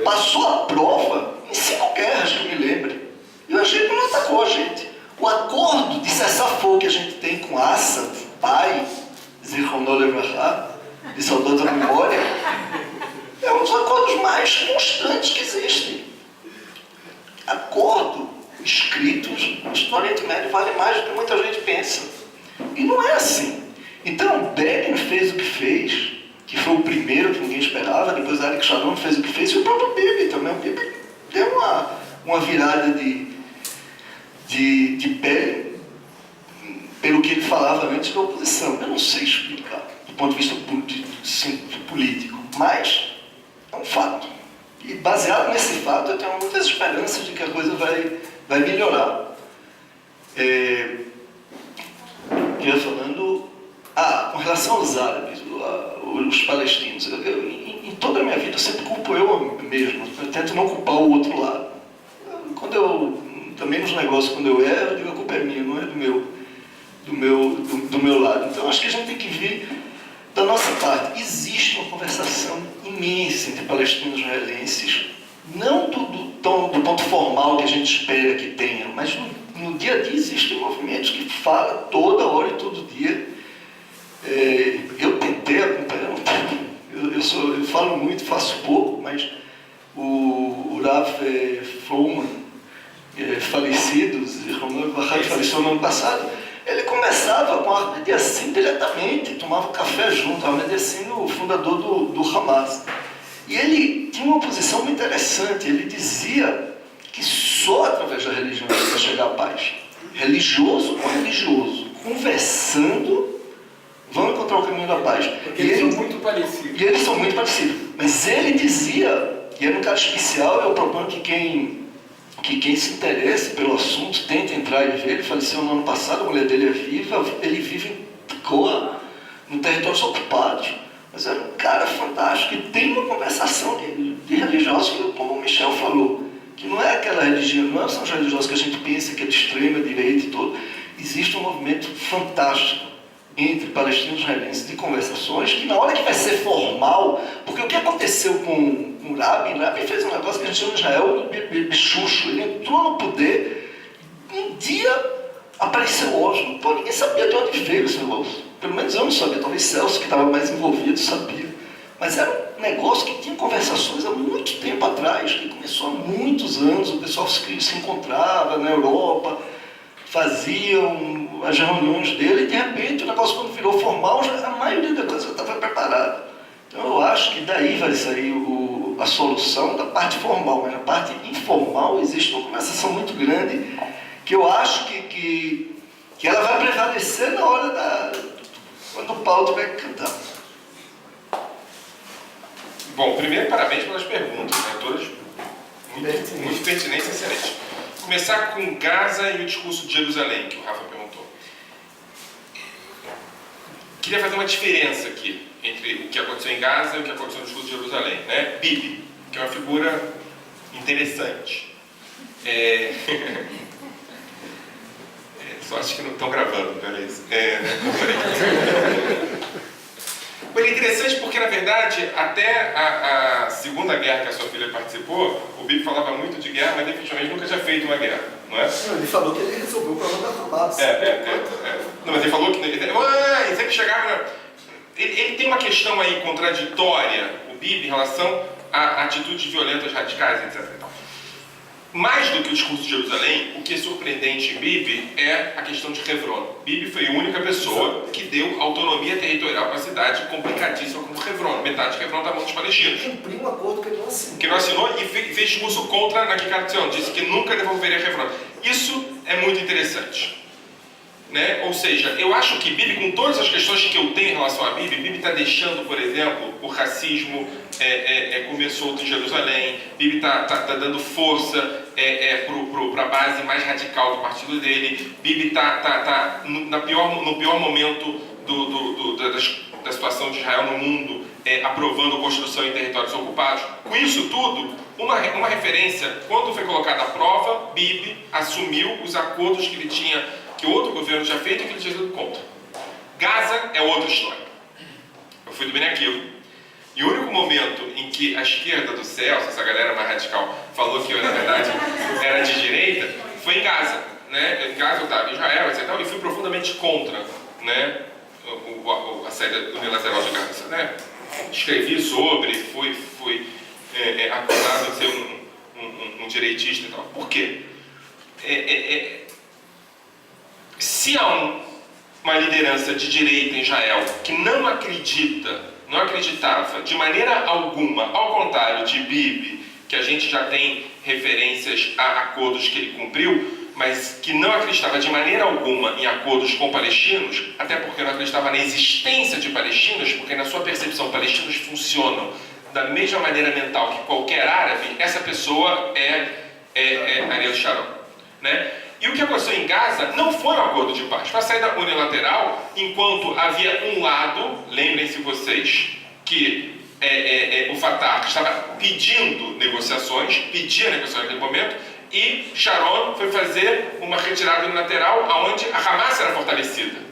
passou a prova em 5 guerras, que eu me lembre. E o Egito não atacou a gente. O acordo de cessar-fogo que a gente tem com Assad, pai, Zichrono Levrachá, de saudosa memória, é um dos acordos mais constantes que existem. Acordo escritos no Oriente Médio vale mais do que muita gente pensa. E não é assim. Então, Begin fez o que fez, que que foi o primeiro que ninguém esperava, depois Arik Sharon fez o que fez, e o próprio Bibi também. O Bibi deu uma virada de pele pelo que ele falava antes da oposição. Eu não sei explicar, do ponto de vista político, mas é um fato. E baseado nesse fato, eu tenho muitas esperanças de que a coisa vai melhorar. Eu falando... com relação aos árabes, os palestinos, em toda a minha vida eu sempre culpo eu mesmo, eu tento não culpar o outro lado. Também nos negócios, quando eu erro, eu digo a culpa é minha, não é do meu lado. Então acho que a gente tem que vir da nossa parte. Existe uma conversação imensa entre palestinos e israelenses, não do ponto formal que a gente espera que tenha, mas no dia a dia existem movimentos que falam toda hora e todo dia. Eu tentei acompanhar, eu falo muito, faço pouco, mas o Rav Froman, falecido, Roman Bachar, faleceu no ano passado, ele começava com Ahmed Yassin diretamente, tomava café junto, Ahmed Yassin, o fundador do Hamas. E ele tinha uma posição muito interessante, ele dizia que só através da religião vai chegar a paz. Religioso com religioso, conversando, vão encontrar o caminho da paz.
Porque eles são muito parecidos.
E eles são muito parecidos. Mas ele dizia, e era um caso especial, eu proponho que quem se interesse pelo assunto tente entrar e ver. Ele faleceu no ano passado, a mulher dele é viva, ele vive em Tecoa, no território ocupado. Mas era um cara fantástico e tem uma conversação de religiosos, como o Michel falou, que não é aquela religião, não são os religiosos que a gente pensa que é de extrema direita e todo. Existe um movimento fantástico entre palestinos e israelenses de conversações, que na hora que vai ser formal, porque o que aconteceu com o Rabin fez um negócio que a gente chama em Israel de bichucho, ele entrou no poder, um dia apareceu Oslo, ninguém sabia de onde veio esse negócio, pelo menos eu não sabia, talvez Celso, que estava mais envolvido, sabia, mas era um negócio que tinha conversações há muito tempo atrás, que começou há muitos anos, o pessoal se encontrava na Europa, faziam as reuniões dele e de repente o negócio, quando virou formal, a maioria da coisa já estava preparada. Então eu acho que daí vai sair a solução da parte formal, mas na parte informal existe uma conversação muito grande que eu acho que ela vai prevalecer na hora quando o Paulo tiver que cantar.
Bom, primeiro parabéns pelas perguntas, né? Todas muito pertinentes e excelentes. Começar com Gaza e o discurso de Jerusalém, que o Rafa perguntou. Queria fazer uma diferença aqui entre o que aconteceu em Gaza e o que aconteceu no discurso de Jerusalém, né? Bibi, que é uma figura interessante. Só acho que não estão gravando, não é isso? Ele é interessante porque, na verdade, até a Segunda Guerra que a sua filha participou, o Bibi falava muito de guerra, mas definitivamente nunca tinha feito uma guerra, não é?
Não, ele falou que ele resolveu o problema da Hamas.
Não, mas ele falou que... Ele sempre chegava... Ele tem uma questão aí contraditória, o Bibi, em relação a atitudes violentas radicais, etc. Mais do que o discurso de Jerusalém, o que é surpreendente em Bibi é a questão de Hebron. Bibi foi a única pessoa que deu autonomia territorial para a cidade complicadíssima como Hebron. Metade de Hebron está na mão dos palestinos.
Cumpriu um acordo que ele não assinou.
Que não assinou e fez discurso contra Nakhikat Tzion. Disse que nunca devolveria Hebron. Isso é muito interessante. Né? Ou seja, eu acho que Bibi, com todas as questões que eu tenho em relação a Bibi está deixando, por exemplo, o racismo comer solto em Jerusalém. Bibi está dando força para a base mais radical do partido dele. Bibi está no pior momento da situação de Israel no mundo, aprovando construção em territórios ocupados. Com isso tudo, uma referência, quando foi colocada à prova, Bibi assumiu os acordos que ele tinha, que outro governo tinha feito e que ele tinha sido contra. Gaza é outra história. Eu fui do bem naquilo. E o único momento em que a esquerda do Celso, essa galera mais radical, falou que eu, na verdade, era de direita, foi em Gaza. Né? Em Gaza eu estava em Israel, etc. E fui profundamente contra, né, a saída unilateral de Gaza. Né? Escrevi sobre, fui acusado de ser um direitista e tal. Por quê? Se há uma liderança de direita em Israel que não acredita não acreditava de maneira alguma, ao contrário de Bibi, que a gente já tem referências a acordos que ele cumpriu, mas que não acreditava de maneira alguma em acordos com palestinos, até porque não acreditava na existência de palestinos, porque na sua percepção palestinos funcionam da mesma maneira mental que qualquer árabe, essa pessoa é Ariel Sharon, né? E o que aconteceu em Gaza não foi um acordo de paz, foi a saída unilateral, enquanto havia um lado, lembrem-se vocês, que o Fatah estava pedindo negociações, pedia negociações naquele momento, e Sharon foi fazer uma retirada unilateral onde a Hamas era fortalecida.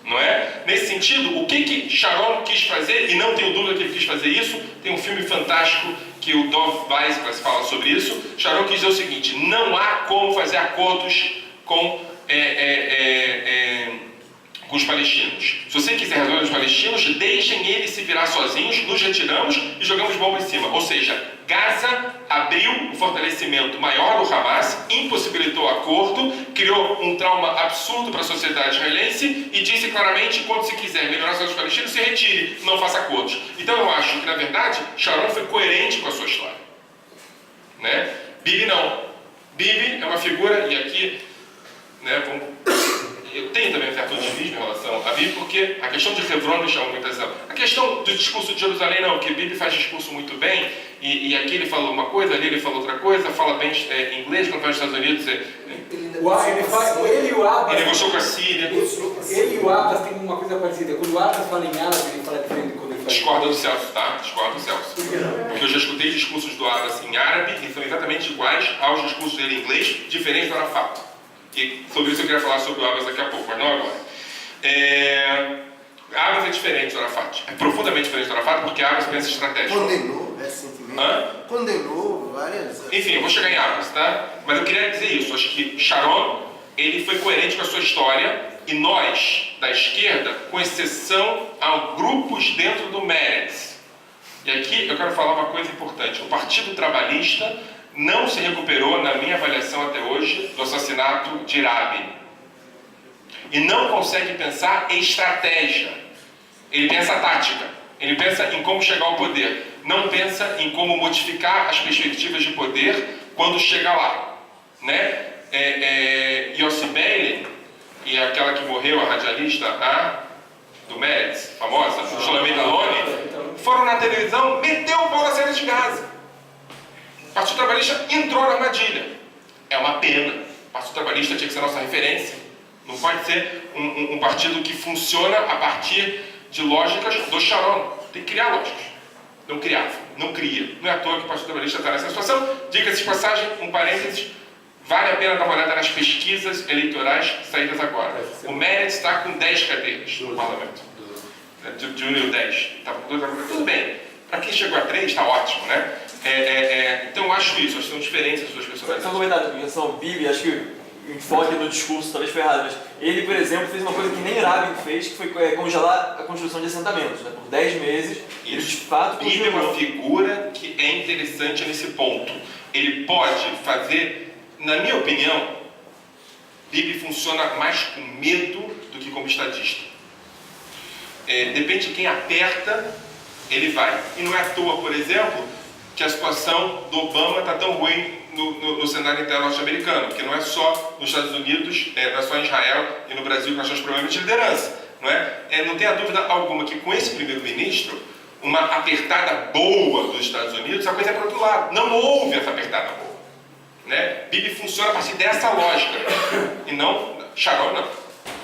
Não é? Nesse sentido, o que Sharon quis fazer, e não tenho dúvida que ele quis fazer isso, tem um filme fantástico que o Dov Weisglass fala sobre isso. Sharon quis dizer o seguinte: não há como fazer acordos com os palestinos. Se você quiser resolver os palestinos, deixem eles se virar sozinhos, nos retiramos e jogamos bomba em cima. Ou seja, Gaza abriu um fortalecimento maior do Hamas, impossibilitou o acordo, criou um trauma absurdo para a sociedade israelense e disse claramente: quando se quiser melhorar os palestinos, se retire, não faça acordos. Então eu acho que, na verdade, Sharon foi coerente com a sua história, né? Bibi não. Bibi é uma figura, e aqui, né, eu tenho também um certo otimismo em relação a Bibi, porque a questão de Hebron me chamou muita atenção. A questão do discurso de Jerusalém não, porque Bibi faz discurso muito bem, e aqui ele falou uma coisa, ali ele falou outra coisa, fala bem inglês, quando vai nos Estados Unidos...
Ele e o Abbas...
Ele negociou com a Síria.
Ele e o Abbas têm uma coisa parecida. Quando o Abbas fala em árabe, ele fala diferente de quando ele fala...
Discorda do Celso, tá? Discorda do Celso. Porque eu já escutei discursos do Abbas em árabe e são exatamente iguais aos discursos dele em inglês, diferentes do Arafat. E sobre isso eu queria falar sobre o Abbas daqui a pouco, mas não agora. Abbas é diferente do Arafat. É profundamente diferente do Arafat porque Abbas pensa estratégico.
Condenou recentemente. Condenou várias...
Enfim, eu vou chegar em Abbas, tá? Mas eu queria dizer isso. Acho que Sharon, ele foi coerente com a sua história, e nós, da esquerda, com exceção a grupos dentro do Meretz. E aqui eu quero falar uma coisa importante. O Partido Trabalhista não se recuperou, na minha avaliação até hoje, do assassinato de Rabin. E não consegue pensar em estratégia. Ele pensa tática. Ele pensa em como chegar ao poder. Não pensa em como modificar as perspectivas de poder quando chega lá, né? Yossi Beilin e aquela que morreu, a radialista do Meretz, famosa, Sholomei Aloni, foram na televisão, meteu o pau na saída de Gaza. O Partido Trabalhista entrou na armadilha. É uma pena. O Partido Trabalhista tinha que ser a nossa referência. Não pode ser um partido que funciona a partir de lógicas do Sharon. Tem que criar lógicas. Não criava, não cria. Não é à toa que o Partido Trabalhista está nessa situação. Diga-se de passagem, um parênteses, vale a pena dar uma olhada nas pesquisas eleitorais saídas agora. O Meretz está com 10 cadeiras no parlamento. De 1 e 10. Tá com 2 agora. Tudo bem. Para quem chegou a 3, está ótimo, né? Então eu acho isso, acho que são diferentes as duas personalidades.
Só um comentário, em relação ao Bibi, acho que o enfoque no discurso talvez foi errado, mas ele, por exemplo, fez uma coisa que nem Rabin fez, que foi congelar a construção de assentamentos, né? Por 10 meses, ele de fato
Bibi é uma figura que é interessante nesse ponto. Ele pode fazer, na minha opinião, Bibi funciona mais com medo do que como estadista. Depende de quem aperta, ele vai. E não é à toa, por exemplo, que a situação do Obama está tão ruim no cenário interno norte-americano, porque não é só nos Estados Unidos, não é só em Israel e no Brasil que nós temos problemas de liderança. Não tenha dúvida alguma que com esse primeiro-ministro, uma apertada boa dos Estados Unidos, a coisa é para o outro lado. Não houve essa apertada boa. Bibi funciona a partir dessa lógica, e não Sharon não.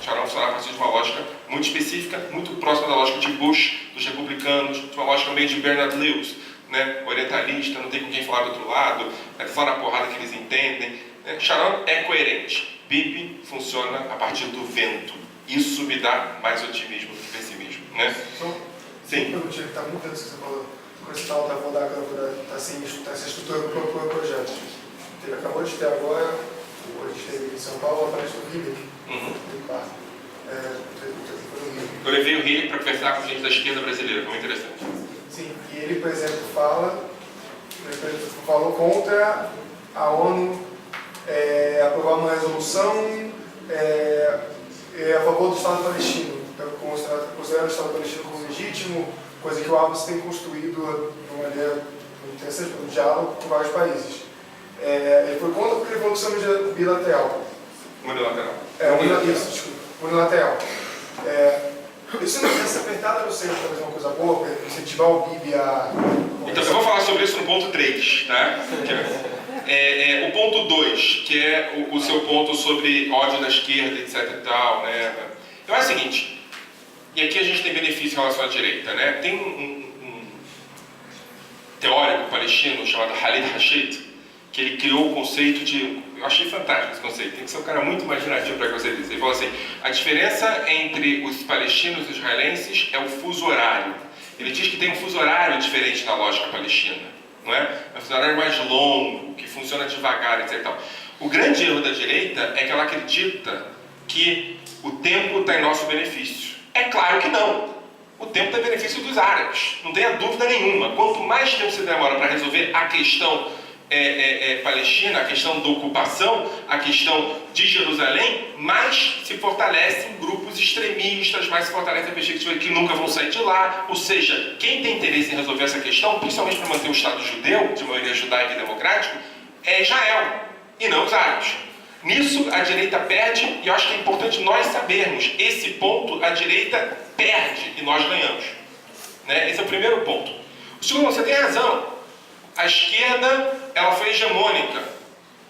Sharon funciona a partir de uma lógica muito específica, muito próxima da lógica de Bush, dos republicanos, de uma lógica meio de Bernard Lewis, orientalista, não tem com quem falar do outro lado, é só na porrada que eles entendem. Sharon é coerente. Bibi funciona a partir do vento. Isso me dá mais otimismo do que pessimismo. Sim.
Está muito dentro do que você falou. Quando você estava da Vodaka, está sem estrutura para o projeto. Ele acabou de ter agora, a gente teve em São Paulo, a palestra do Hillick,
Eu levei o Hillick para conversar com gente da esquerda brasileira, foi muito interessante.
Sim, e ele, por exemplo, falou contra a ONU aprovar uma resolução a favor do Estado palestino, considerando o Estado palestino como legítimo, coisa que o Abbas tem construído de uma maneira muito interessante, um diálogo com vários países. Ele foi contra porque ele falou que isso é bilateral.
Unilateral.
Isso, desculpa. Unilateral. Isso não essa apertada no centro talvez uma coisa boa, para incentivar o PIB a...
Então, eu vou falar sobre isso no ponto 3, tá? O ponto 2, que é o seu ponto sobre ódio da esquerda, etc e tal, né? Eu acho o seguinte, e aqui a gente tem benefício em relação à direita, né? Tem um teórico palestino chamado Khalid Rashid, que ele criou o conceito de... Eu achei fantástico esse conceito, tem que ser um cara muito imaginativo para conseguir isso. Ele falou assim, a diferença entre os palestinos e os israelenses é o fuso horário. Ele diz que tem um fuso horário diferente na lógica palestina, não é? É um fuso horário mais longo, que funciona devagar, etc. Então, o grande erro da direita é que ela acredita que o tempo está em nosso benefício. É claro que não. O tempo está em benefício dos árabes, não tenha dúvida nenhuma. Quanto mais tempo você demora para resolver a questão palestina, a questão da ocupação, a questão de Jerusalém, mais se fortalecem grupos extremistas, mais se fortalece a perspectiva que nunca vão sair de lá. Ou seja, quem tem interesse em resolver essa questão, principalmente para manter o Estado judeu, de maioria judaica e democrático, é Israel, e não os árabes. Nisso a direita perde, e eu acho que é importante nós sabermos, esse ponto a direita perde e nós ganhamos. Né? Esse é o primeiro ponto. O segundo, você tem razão. A esquerda ela foi hegemônica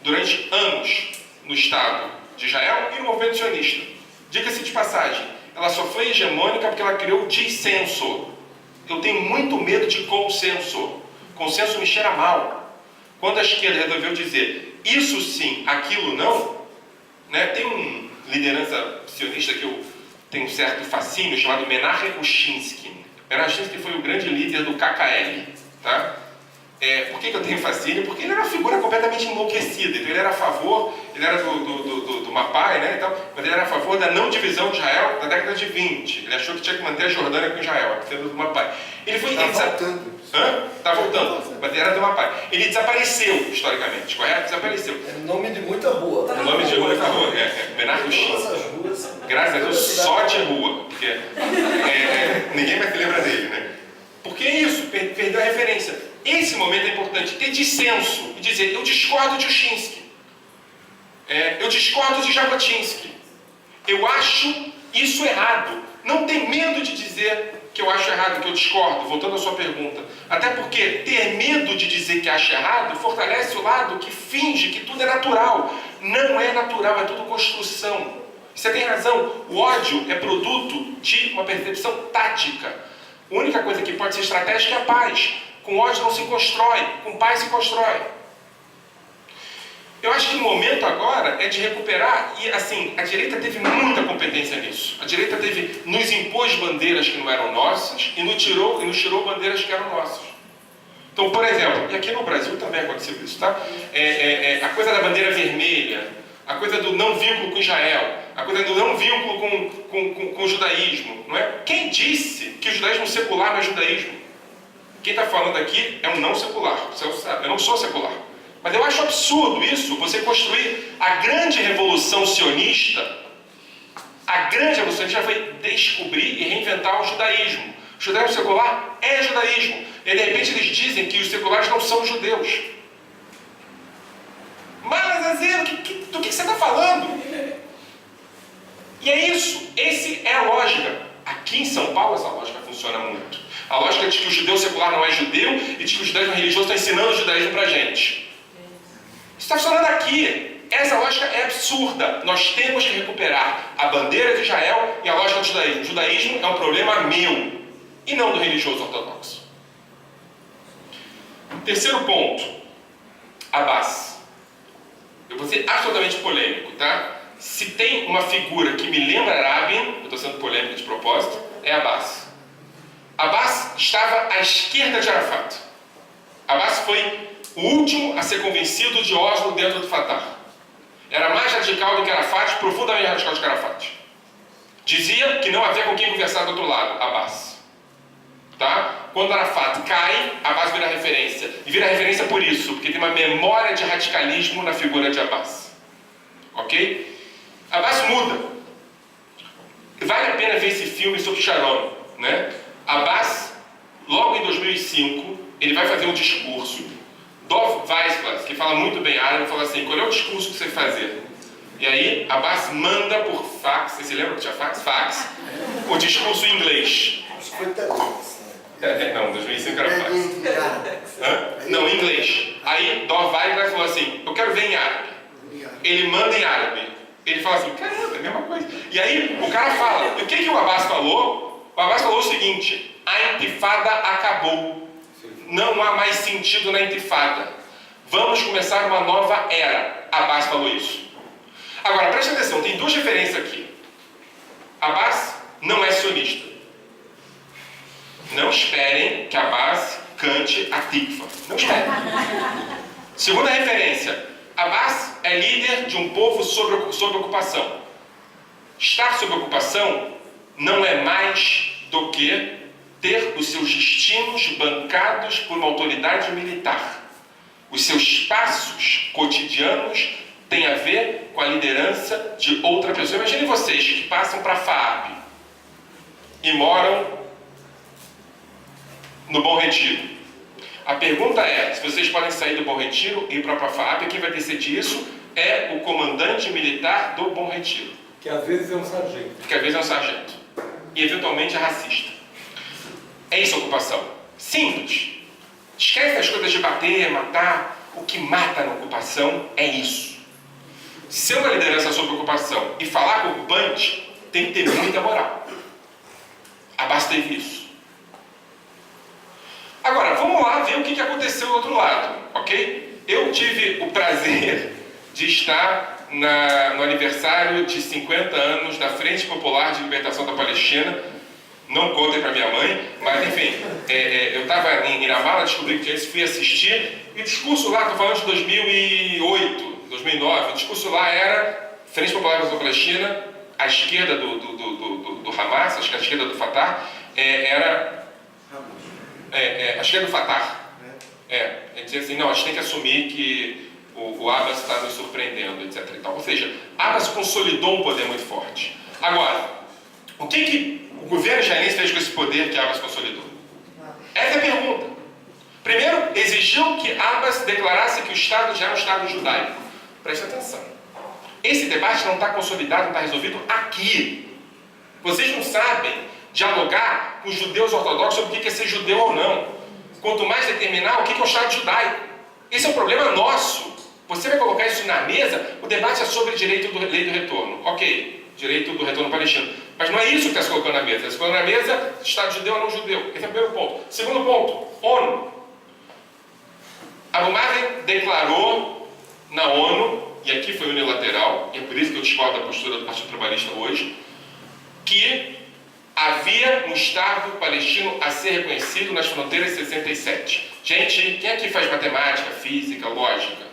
durante anos no Estado de Israel e no movimento sionista. Diga-se de passagem, ela só foi hegemônica porque ela criou o dissenso. Eu tenho muito medo de consenso. Consenso me cheira mal. Quando a esquerda resolveu dizer isso sim, aquilo não, né? Tem um liderança sionista que eu tenho um certo fascínio chamado Menachem Ushinsky. Menachem Ushinsky foi o grande líder do KKL, tá? Por que eu tenho fascínio? Porque ele era uma figura completamente enlouquecida. Então ele era a favor, ele era do Mapai, né, então, mas ele era a favor da não divisão de Israel na década de 20. Ele achou que tinha que manter a Jordânia com Israel, sendo do Mapai. Ele foi...
Está voltando.
Está voltando, mas ele era do Mapai. Ele desapareceu, historicamente, correto? Desapareceu.
É nome de muita rua.
O nome de muita rua, Menachem
Ushinsky.
Graças a Deus, só de rua, porque ninguém mais se lembra dele, né? Porque é isso, perdeu a referência. Esse momento é importante, ter dissenso e dizer, eu discordo de Ushinsky, eu discordo de Jabotinsky, eu acho isso errado. Não tem medo de dizer que eu acho errado, que eu discordo, voltando à sua pergunta. Até porque ter medo de dizer que acha errado fortalece o lado que finge que tudo é natural. Não é natural, é tudo construção. Você tem razão, o ódio é produto de uma percepção tática. A única coisa que pode ser estratégica é a paz. Com ódio não se constrói, com paz se constrói. Eu acho que o momento agora é de recuperar, e assim, a direita teve muita competência nisso. A direita nos impôs bandeiras que não eram nossas e nos tirou bandeiras que eram nossas. Então, por exemplo, e aqui no Brasil também aconteceu isso, tá? A coisa da bandeira vermelha, a coisa do não vínculo com Israel, a coisa do não vínculo com o judaísmo, não é? Quem disse que o judaísmo secular não é judaísmo? Quem está falando aqui é um não secular, você sabe, eu não sou secular. Mas eu acho absurdo isso, você construir a grande revolução sionista. A grande revolução sionista foi descobrir e reinventar o judaísmo. O judaísmo secular é judaísmo. E de repente eles dizem que os seculares não são judeus. Mas, Azeiro, do que você está falando? E é isso, essa é a lógica. Aqui em São Paulo essa lógica funciona muito. A lógica de que o judeu secular não é judeu e de que o judaísmo religioso está ensinando o judaísmo para a gente. Isso está funcionando aqui. Essa lógica é absurda. Nós temos que recuperar a bandeira de Israel e a lógica do judaísmo. O judaísmo é um problema meu e não do religioso ortodoxo. Terceiro ponto. Abbas. Eu vou ser absolutamente polêmico, tá? Se tem uma figura que me lembra Rabin, eu estou sendo polêmico de propósito, é Abbas. Abbas estava à esquerda de Arafat. Abbas foi o último a ser convencido de Oslo dentro do Fatah. Era mais radical do que Arafat, profundamente radical do que Arafat. Dizia que não havia com quem conversar do outro lado, Abbas. Tá? Quando Arafat cai, Abbas vira referência. E vira referência por isso, porque tem uma memória de radicalismo na figura de Abbas. Ok? Abbas muda. Vale a pena ver esse filme sobre Sharon, né? Abbas Logo em 2005, ele vai fazer um discurso. Dov Weisglas, que fala muito bem árabe, fala assim, qual é o discurso que você vai fazer? E aí, Abbas manda por fax, você se lembra que tinha fax? Fax. O discurso em inglês. Não, 2005 era fax. Não, em inglês. Aí, Dov Weisglas falou assim, eu quero ver em árabe. Ele manda em árabe. Ele fala assim, caramba, é a mesma coisa. E aí, o cara fala, o que o Abbas falou? O Abbas falou o seguinte, a intifada acabou. Não há mais sentido na intifada. Vamos começar uma nova era. Abbas falou isso. Agora, preste atenção, tem duas referências aqui. Abbas não é sionista. Não esperem que Abbas cante a Tikva. Não esperem. Segunda referência. Abbas é líder de um povo sob ocupação. Estar sob ocupação não é mais do que ter os seus destinos bancados por uma autoridade militar. Os seus passos cotidianos têm a ver com a liderança de outra pessoa. Imaginem vocês que passam para a FAAP e moram no Bom Retiro. A pergunta é, se vocês podem sair do Bom Retiro e ir para a FAAP, quem vai decidir isso é o comandante militar do Bom Retiro.
Que às vezes é um sargento.
Que às vezes é um sargento. E eventualmente é racista. É isso a ocupação. Simples. Esquece as coisas de bater, matar. O que mata na ocupação é isso. Ser uma liderança sob ocupação e falar com o ocupante tem que ter muita moral. Abbas teve isso. Agora, vamos lá ver o que aconteceu do outro lado, ok? Eu tive o prazer de estar no aniversário de 50 anos da Frente Popular de Libertação da Palestina. Não contem para minha mãe, mas enfim, eu estava em Ramallah, descobri que tinha isso, fui assistir, e o discurso lá, estou falando de 2008, 2009, o discurso lá era Frente Popular da Palestina, a esquerda do Hamas, acho que a esquerda do Fatah, era a esquerda do Fatah. Ele dizia assim, não, a gente tem que assumir que o Abbas está nos surpreendendo, etc. E tal. Ou seja, Abbas consolidou um poder muito forte. Agora, o que o governo israelense fez com esse poder que Abbas consolidou? Essa é a pergunta. Primeiro, exigiu que Abbas declarasse que o Estado já é um Estado judaico. Preste atenção. Esse debate não está consolidado, não está resolvido aqui. Vocês não sabem dialogar com os judeus ortodoxos sobre o que é ser judeu ou não. Quanto mais determinar o que é o Estado judaico. Esse é um problema nosso. Você vai colocar isso na mesa, o debate é sobre direito do lei do retorno. Ok, direito do retorno palestino. Mas não é isso que está se colocando na mesa. Está se colocando na mesa Estado judeu ou não judeu. Esse é o primeiro ponto. Segundo ponto, ONU. Abu Mazen declarou na ONU, e aqui foi unilateral, e é por isso que eu discordo da postura do Partido Trabalhista hoje, que havia um Estado palestino a ser reconhecido nas fronteiras de 67. Gente, quem aqui faz matemática, física, lógica?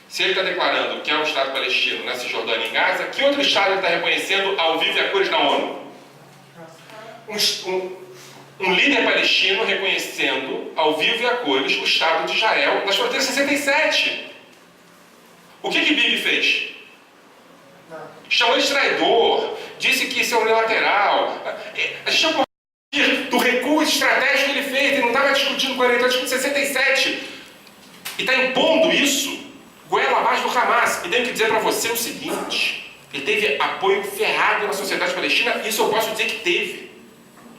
Se ele está declarando que há um Estado palestino na Cisjordânia e em Gaza, que outro Estado ele está reconhecendo ao vivo e a cores na ONU? Um líder palestino reconhecendo ao vivo e a cores o Estado de Israel nas fronteiras de 67. O que Bibi fez? Chamou de traidor, disse que isso é unilateral. A gente não pode do recuo estratégico que ele fez, ele não estava discutindo com ele, ele estava discutindo 67. E está impondo isso goela abaixo do Hamas. E tenho que dizer para você o seguinte, ele teve apoio ferrado na sociedade palestina, isso eu posso dizer que teve.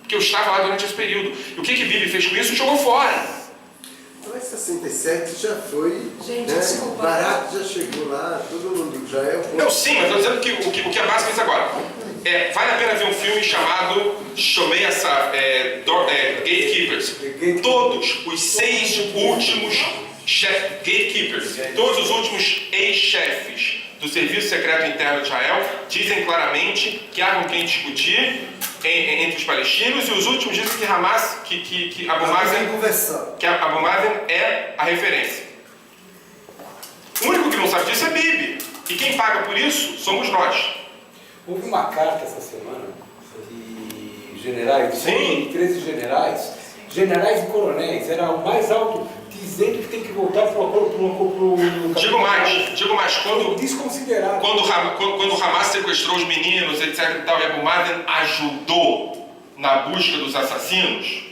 Porque eu estava lá durante esse período. E o que Bibi fez com isso? Jogou fora.
Então, em 67 já foi,
gente,
né?
desculpa.
Barato já chegou lá, todo mundo já é um...
Não, sim, mas estou dizendo que o que a Abbas fez agora. Vale a pena ver um filme chamado Shomei Asaf, Gatekeepers. Todos os 6 últimos gatekeepers, todos os últimos ex-chefes do Serviço Secreto Interno de Israel dizem claramente que há com quem discutir entre os palestinos, e os últimos dizem que Hamas, que Abu Mazen é a referência. O único que não sabe disso é Bibi. E quem paga por isso somos nós.
Houve uma carta essa semana de generais, 13 generais, generais e coronéis, era o mais alto, dizendo que tem que voltar para o
Digo mais, quando
desconsiderado.
Quando o Hamas sequestrou os meninos, etc. e tal, e Abu Mazen ajudou na busca dos assassinos,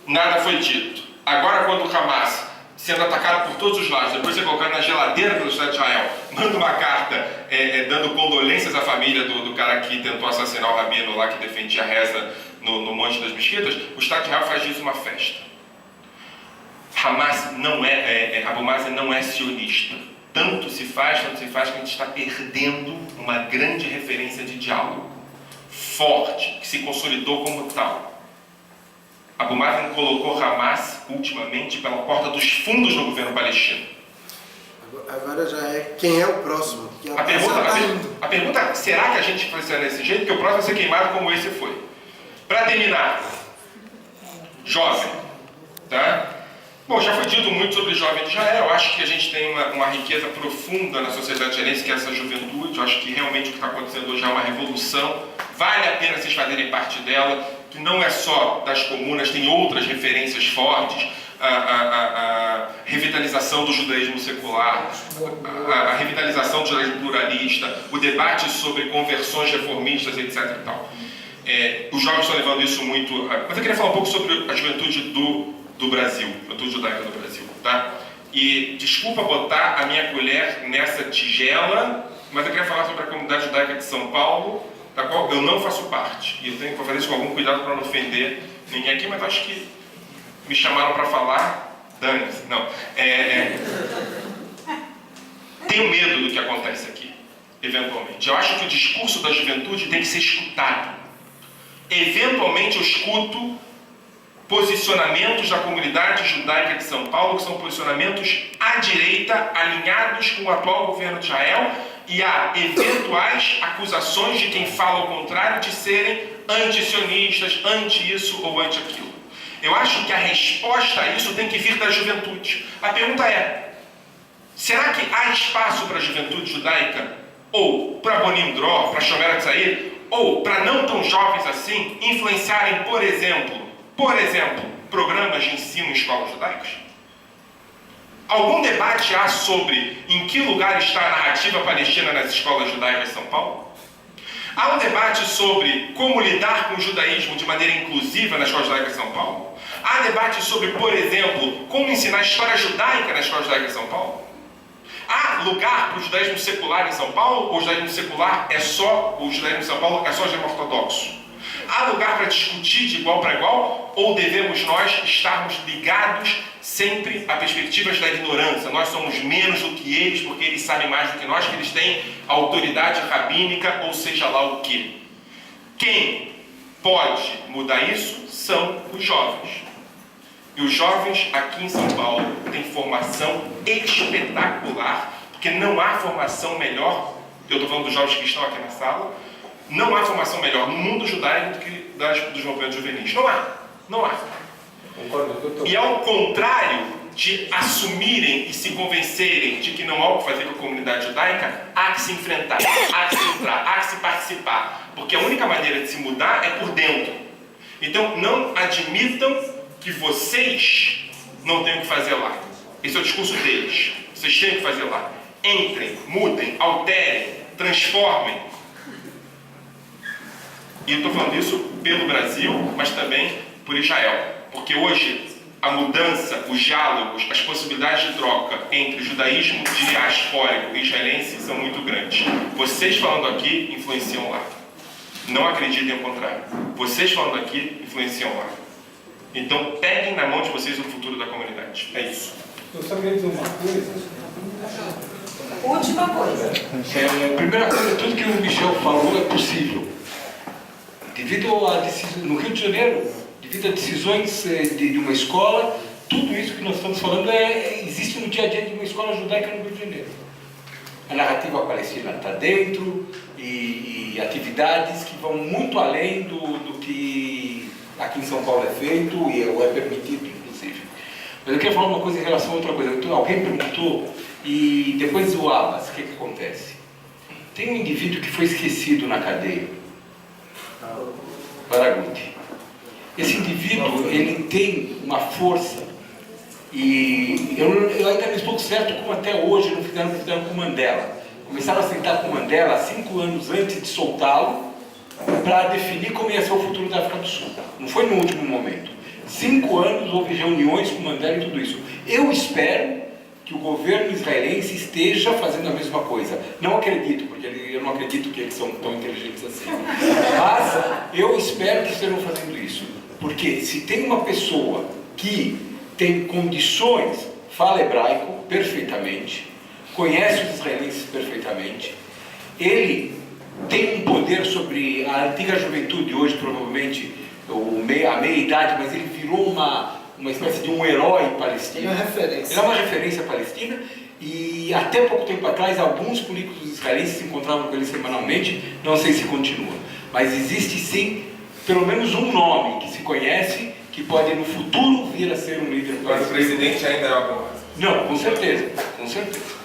nada foi dito. Agora, quando o Hamas, sendo atacado por todos os lados, depois de ser colocado na geladeira pelo Estado de Israel, manda uma carta dando condolências à família do cara que tentou assassinar o rabino lá, que defendia a reza no Monte das Mesquitas, o Estado de Israel faz disso uma festa. Hamas não Abu Mazen não é sionista. Tanto se faz que a gente está perdendo uma grande referência de diálogo forte, que se consolidou como tal. Abu Mazen colocou Hamas, ultimamente, pela porta dos fundos no governo palestino.
Agora já é quem é o próximo.
A pergunta, será que a gente vai ser desse jeito? Porque o próximo vai ser queimado como esse foi. Para terminar, jovem, tá? Bom, já foi dito muito sobre jovem de Israel. Eu acho que a gente tem uma riqueza profunda na sociedade israelense, que é essa juventude. Eu acho que realmente o que está acontecendo hoje é uma revolução. Vale a pena vocês fazerem parte dela, que não é só das comunas, tem outras referências fortes. A revitalização do judaísmo secular, a revitalização do judaísmo pluralista, o debate sobre conversões reformistas, etc. E tal. Os jovens estão levando isso muito... Mas eu queria falar um pouco sobre a juventude do Brasil, a juventude judaica do Brasil, tá? E desculpa botar a minha colher nessa tigela, mas eu queria falar sobre a comunidade judaica de São Paulo, da qual eu não faço parte. E eu tenho que fazer isso com algum cuidado para não ofender ninguém aqui, mas acho que me chamaram para falar, dane-se, não. Tenho medo do que acontece aqui, eventualmente. Eu acho que o discurso da juventude tem que ser escutado. Eventualmente eu escuto posicionamentos da comunidade judaica de São Paulo, que são posicionamentos à direita, alinhados com o atual governo de Israel, e há eventuais acusações de quem fala o contrário de serem anti-sionistas, anti-isso ou anti-aquilo. Eu acho que a resposta a isso tem que vir da juventude. A pergunta é, será que há espaço para a juventude judaica, ou para Bonim Dror, para Shomer Hatzair, ou para não tão jovens assim, influenciarem, por exemplo, programas de ensino em escolas judaicas? Algum debate há sobre em que lugar está a narrativa palestina nas escolas judaicas de São Paulo? Há um debate sobre como lidar com o judaísmo de maneira inclusiva nas escolas judaicas de São Paulo? Há debate sobre, por exemplo, como ensinar história judaica nas escolas judaicas de São Paulo? Há lugar para o judaísmo secular em São Paulo? Ou o judaísmo secular é só, o judaísmo de São Paulo é só o judaísmo ortodoxo? Há lugar para discutir de igual para igual? Ou devemos nós estarmos ligados sempre a perspectivas da ignorância? Nós somos menos do que eles, porque eles sabem mais do que nós, que eles têm autoridade rabínica, ou seja lá o quê. Quem pode mudar isso são os jovens. E os jovens aqui em São Paulo têm formação espetacular, porque não há formação melhor, eu estou falando dos jovens que estão aqui na sala, não há formação melhor no mundo judaico do que dos movimentos juvenis. Não há. E ao contrário de assumirem e se convencerem de que não há o que fazer com a comunidade judaica, há que se enfrentar, há que se entrar, há que se participar. Porque a única maneira de se mudar é por dentro. Então não admitam que vocês não têm o que fazer lá. Esse é o discurso deles. Vocês têm o que fazer lá. Entrem, mudem, alterem, transformem. E eu estou falando isso pelo Brasil, mas também por Israel. Porque hoje a mudança, os diálogos, as possibilidades de troca entre o judaísmo diaspórico e israelense são muito grandes. Vocês falando aqui influenciam lá. Não acreditem ao contrário. Vocês falando aqui influenciam lá. Então peguem na mão de vocês o futuro da comunidade. É isso.
Eu só queria dizer uma coisa.
Última coisa.
Primeira coisa, tudo que o Michel falou é possível. Devido a decisões no Rio de Janeiro, devido a decisões de uma escola, tudo isso que nós estamos falando existe no dia a dia de uma escola judaica no Rio de Janeiro. A narrativa palestina está dentro e atividades que vão muito além do que aqui em São Paulo é feito e é permitido, inclusive. Mas eu queria falar uma coisa em relação a outra coisa. Alguém perguntou, e depois do Abbas, o que acontece? Tem um indivíduo que foi esquecido na cadeia, Baraguti. Esse indivíduo, ele tem uma força, e eu ainda não estou certo como até hoje não fizeram com Mandela. Começaram a sentar com Mandela 5 anos antes de soltá-lo, para definir como ia ser o futuro da África do Sul. Não foi no último momento. 5 anos houve reuniões com Mandela e tudo isso. Eu espero que o governo israelense esteja fazendo a mesma coisa. Não acredito, porque eu não acredito que eles são tão inteligentes assim. Mas eu espero que estejam fazendo isso. Porque se tem uma pessoa que tem condições, fala hebraico perfeitamente, conhece os israelenses perfeitamente, ele tem um poder sobre a antiga juventude hoje, provavelmente a meia-idade, mas ele virou uma espécie de um herói palestino.
É uma referência.
Ele é uma referência palestina, e até pouco tempo atrás alguns políticos israelenses se encontravam com ele semanalmente, não sei se continua, mas existe sim pelo menos um nome que se conhece, que pode no futuro vir a ser um líder palestino.
Mas o presidente ainda é alguma coisa?
Não, com certeza, com certeza.